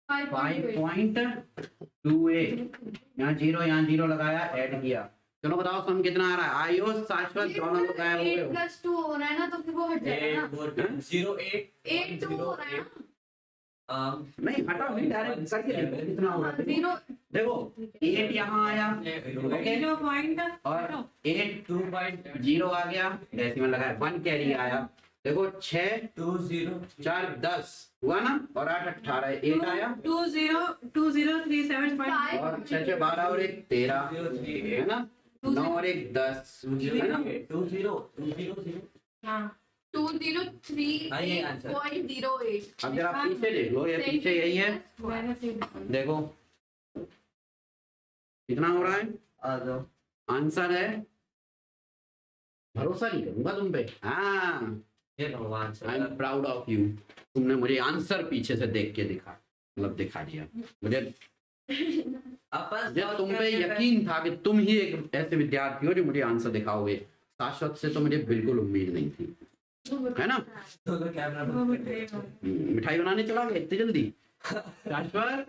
5.28। यहाँ जीरो लगाया ऐड किया। चलो बताओ सम कितना आ रहा है। आयुष शाश्वत दोनों लोग गायब हो गए 8 + 2 हो रहा है ना तो फिर वो हट जाएगा ना। 08 8 2 हो रहा है ना। नहीं हटाओ नहीं डायरेक्ट करके देखो कितना हो रहा है। 0 देखो 8 यहाँ आया ओके 0 पॉइंट और 8 0 आ गया डेसिमल लगाया 1 कैरी आया। देखो 6 20 4 10 हुआ ना और 8 18 8 आया 2037 और 6 6 12 और 1 13 है ना 9 और 1 10 है ना 20 हाँ 203.08। अब जरा पीछे देख लो ये पीछे यही है देखो कितना हो रहा है आंसर है। भरोसा नहीं करूंगा तुम पे। हाँ ये भगवान से I am proud of you. तुमने मुझे आंसर पीछे से देख के दिखा दिया मुझे। अपन जब तुम पे यकीन था कि तुम ही एक ऐसे विद्यार्थी हो जो मुझे आंसर दिखाओगे। शाश्वत से तो मुझे बिल्कुल उम्मीद नहीं थी है ना। तो कैमरा मिठाई बनाने चला गया इतनी जल्दी शाश्वत।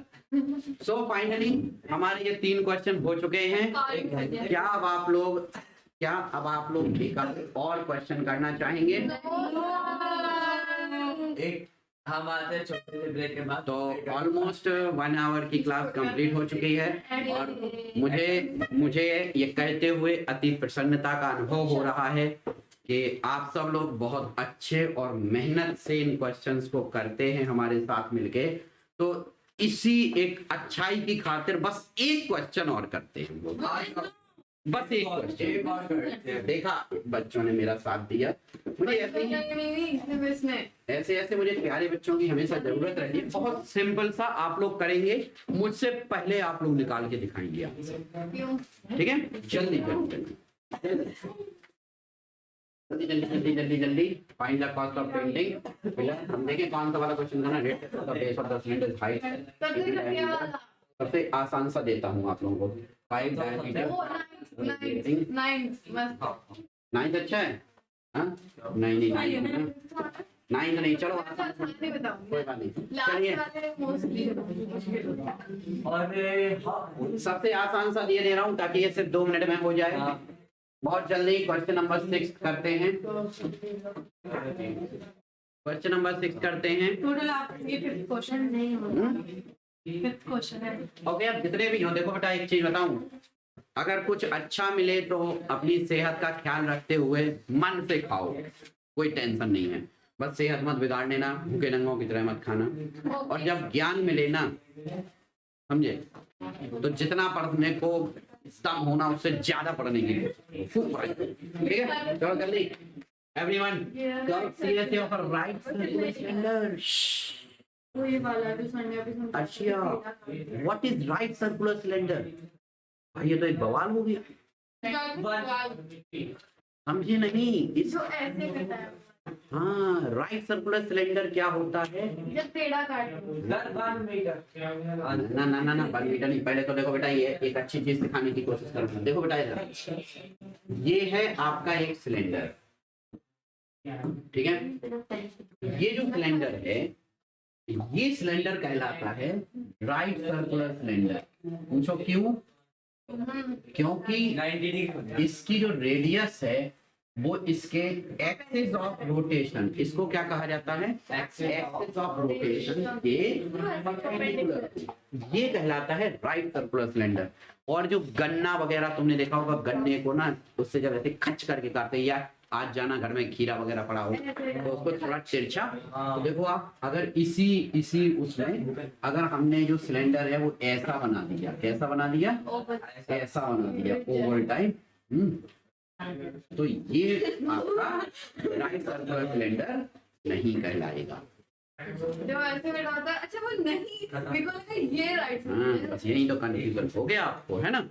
सो फाइनली हमारे ये 3 क्वेश्चन हो चुके हैं। क्या अब आप लोग एक और क्वेश्चन करना चाहेंगे। एक हम आते हैं छोटे से ब्रेक के बाद तो ऑलमोस्ट 1 आवर की क्लास कंप्लीट हो चुकी है और मुझे ये कहते हुए अति प्रसन्नता का अनुभव हो रहा है कि आप सब लोग बहुत अच्छे और मेहनत से इन क्वेश्चंस को करते हैं हमारे साथ मिलके। तो इसी एक अच्छाई की खातिर बस एक क्वेश्चन और करते हैं हम लोग। बस एक क्वेश्चन। देखा बच्चों ने मेरा साथ दिया। मुझे ऐसे मुझे प्यारे बच्चों की हमेशा जरूरत रहती है। बहुत सिंपल सा आप लोग करेंगे मुझसे पहले आप लोग निकाल के दिखाएंगे आंसर ठीक है। जल्दी जल्दी find the cost of painting. हम देखें कौन सा वाला क्वेश्चन करना। Rate of base of the cylinder is height. सबसे आसान सा देता हूँ आप लोगों को 5 डायमीटर 9 अच्छा है। हाँ 9 नहीं चलो कोई बात नहीं। चलिए सबसे आसान सा दे रहा हूँ ताकि ये सिर्फ 2 मिनट में हो जाए। बहुत जल्दी क्वेश्चन नंबर 6 करते हैं। क्वेश्चन नंबर 6 करते हैं। टोटल आप ये 5th क्वेश्चन नहीं होगा 5th क्वेश्चन है। ओके अब जितने भी हो देखो बेटा एक चीज बताऊं। अगर कुछ अच्छा मिले तो अपनी सेहत का ख्याल रखते हुए मन से खाओ कोई टेंशन नहीं है। बस सेहत मत बिगाड़ने ना भूखे नंगों की तरह मत खाना। और जब ज्ञान मिले ना समझे तो जितना पढ़ने को दम होना उससे ज्यादा पढ़ने की खूब पढ़ाई ठीक है। चलो जल्दी everyone seriously of right cylinder. ये वाला जो संडे पे अच्छा what is right circular cylinder. भाई ये तो एक बवाल हो गया। समझे नहीं इस जो ऐसे करता है हाँ राइट सर्कुलर सिलेंडर क्या होता है। जब टेढ़ा काट ना 1 मीटर नहीं। पहले तो देखो बेटा ये एक अच्छी चीज सिखाने की कोशिश करूंगा। देखो बेटा ये है आपका एक सिलेंडर ठीक है। ये जो सिलेंडर है, ये सिलेंडर कहलाता है राइट सर्कुलर सिलेंडर। पूछो क्यों? क्योंकि 90 डिग्री इसकी जो रेडियस है वो इसके एक्सिस ऑफ रोटेशन, इसको क्या कहा जाता है? एक्सिस ऑफ रोटेशन के परपेंडिकुलर, ये कहलाता है राइट सर्कुलर सिलेंडर। और जो गन्ना वगैरह तुमने देखा होगा, गन्ने को ना उससे जब ऐसे खच करके काटते हैं, या आज जाना घर में खीरा वगैरह पड़ा हो तो उसको थोड़ा तिरछा, तो देखो आप अगर इसी उसमें अगर हमने जो सिलेंडर है वो ऐसा बना दिया, कैसा बना दिया? ऐसा बना दिया ओवर टाइम, तो ये आपका राइट सर्कुलर सिलेंडर नहीं कहलाएगा। जो ऐसे में होता है, अच्छा वो नहीं, मेरे को लगा ये राइट हाँ, बस यही तो कंफ्यूजन हो गया आपको, है ना?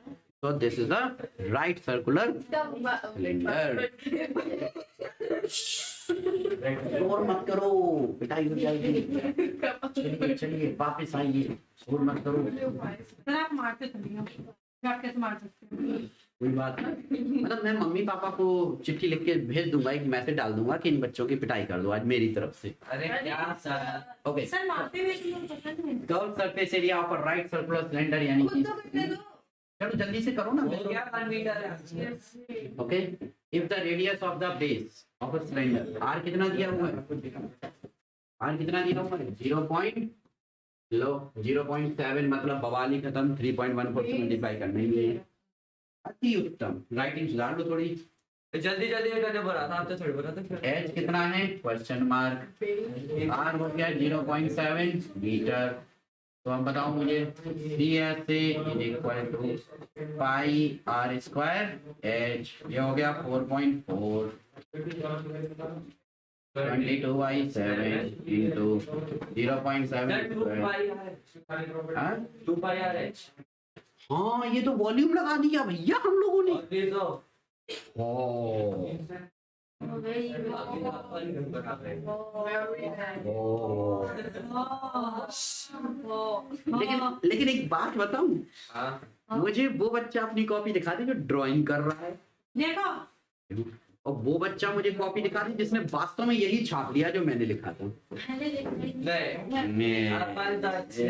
तो this is the right circular cylinder. शोर मत करो, पिटाई हो जाएगी। चलिए चलिए वापस आइए, शोर मत करो। आप मारते थोड़ी हो, आप कैसे मार सकते हो? कोई बात नहीं, मतलब मैं मम्मी पापा को चिट्ठी लिख के भेज दूंगा, एक मैसेज डाल दूंगा कि इन बच्चों की पिटाई कर दो आज मेरी तरफ से। अरे क्या सर, ओके। सर मारते हुए तुम्हें पसंद नहीं। Curve surface area of a right circular cylinder, यानी खुद तो करने दो। चलो जल्दी से करो ना। वो क्या 1 मीटर है? Okay, if the radius of the base of a cylinder, R कितना दिया हुआ है? आर कितना दिया हुआ है? 0.7, मतलब बवाली खत्म। 3.14 से मल्टीप्लाई करना ही है। अति उत्तम, राइटिंग सुधार लो थोड़ी। जल्दी जल्दी करने बोला था, आप तो थोड़ी बोला था। एच कितना है? Question mark. आर हो गया 0.7 मीटर। तो हम बताओ मुझे, सी एस से equal to pi R square H, ये हो गया 4.4 22/7 into 0.7 square. 2 pi R H. हाँ, ये तो वॉल्यूम लगा दिया भैया हम लोगों ने। और ये तो ओ, लेकिन एक बात बताऊं, हाँ मुझे वो बच्चा अपनी कॉपी दिखा दे जो ड्राइंग कर रहा है, देखो और वो बच्चा मुझे कॉपी दिखा दे जिसने वास्तव में यही छाप लिया जो मैंने लिखा था। नहीं अपन तो अच्छे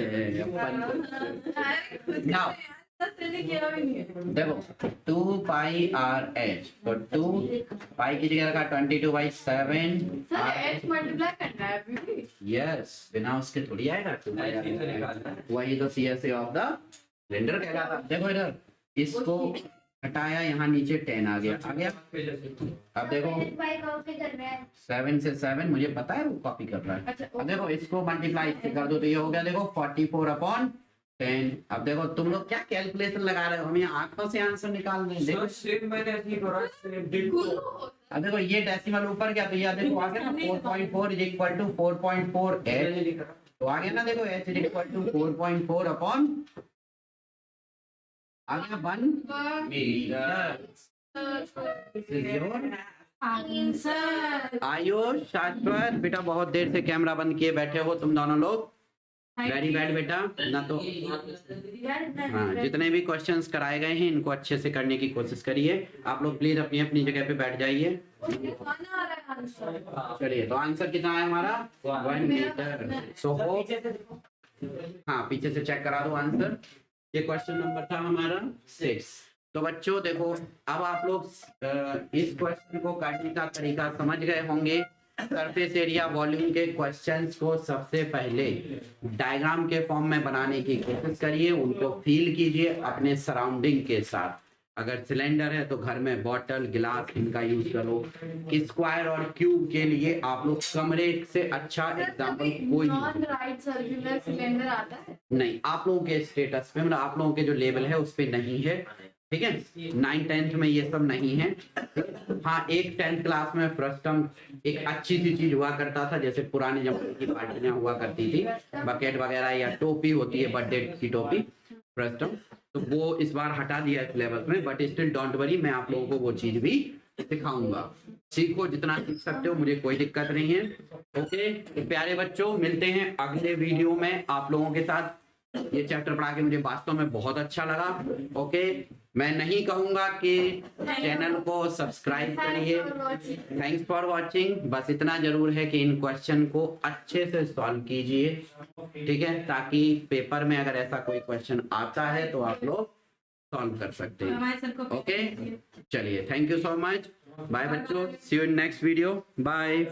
Now, किया भी नहीं है। देखो 2 पाई आर एच, तो 2 पाई की जगह रखा 22/7। सर एच मल्टीप्लाई करना है अभी भी। यस, बिना उसके थोड़ी आएगा 2 पाई ऐसे ही तो आर। निकालना है। वही तो सीएसए ऑफ द सिलेंडर कहलाता। देखो इधर, इसको हटाया, यहाँ नीचे 10 आ गया। अब देखो 7 से 7, मुझे पता है वो कॉपी कर रहा है। अच्छा, अब देखो इसको मल्टीप्लाई कर दो तो ये हो गया, देखो 44/10। अब देखो तुम लोग क्या कैलकुलेशन लगा रहे हो, हम यहाँ आंखों से आंसर निकाल रहे हैं। देखो सेम मैंने ऐसे करा, सेम डिट्टो। अब देखो ये डेसिमल ऊपर गया तो ये देखो आ गया ना 4.4 इज इक्वल टू 4.4 एच, तो आ गया ना, देखो H is equal to 4.4 upon आ गया 1 मीटर। आंसर। आयुष, शाश्वत, बेटा बहुत देर से कैमरा बंद किए बैठे हो तुम दोनों लोग। वेरी बैड बेटा, ना तो हाँ, जितने भी क्वेश्चंस कराए गए हैं इनको अच्छे से करने की कोशिश करिए। आप लोग प्लीज अपनी अपनी जगह पे बैठ जाइए। खाना आ रहा है आंसर। चलिए, तो आंसर कितना है हमारा? 1 मीटर। सो हाँ, पीछे से चेक करा दो आंसर। ये क्वेश्चन नंबर था हमारा 6। तो बच्चों देखो, अब आप लोग इस क्वेश्चन को करने का तरीका समझ गए होंगे। सरफेस एरिया वॉल्यूम के क्वेश्चंस को सबसे पहले डायग्राम के फॉर्म में बनाने की कोशिश करिए, उनको फील कीजिए अपने सराउंडिंग के साथ। अगर सिलेंडर है तो घर में बॉटल, गिलास इनका यूज करो। स्क्वायर और क्यूब के लिए आप लोग कमरे से अच्छा एग्जाम्पल कोई नॉन राइट सर्कुलर सिलेंडर आता है? नहीं, आप लोगों के स्टेटस पे, मतलब आप लोगों के जो लेवल है उस पे नहीं है, ठीक है। 9th-10th में ये सब नहीं है। हाँ, एक 10th क्लास में फ्रस्टम एक अच्छी सी चीज हुआ करता था, जैसे पुराने जमाने की पार्टियां हुआ करती थी, बकेट वगैरह या टोपी होती है बर्थडे की टोपी फ्रस्टम, तो वो इस बार हटा दिया है सिलेबस में। बट स्टिल डोंट वरी, मैं आप लोगों को वो चीज भी सिखाऊंगा। सीखो, जितना सीख सकते हो, मुझे कोई दिक्कत नहीं है। ओके, तो प्यारे बच्चों, मिलते हैं अगले वीडियो में आप लोगों के साथ। ये चैप्टर पढ़ा के मुझे वास्तव में बहुत अच्छा लगा। ओके, मैं नहीं कहूंगा कि चैनल को सब्सक्राइब करिए। Thanks for watching. बस इतना जरूर है कि इन क्वेश्चन को अच्छे से सॉल्व कीजिए, ठीक है, ताकि पेपर में अगर ऐसा कोई क्वेश्चन आता है तो आप लोग सॉल्व कर सकते हैं। ओके, चलिए, thank you so much. Bye बच्चों, see you in next video. Bye.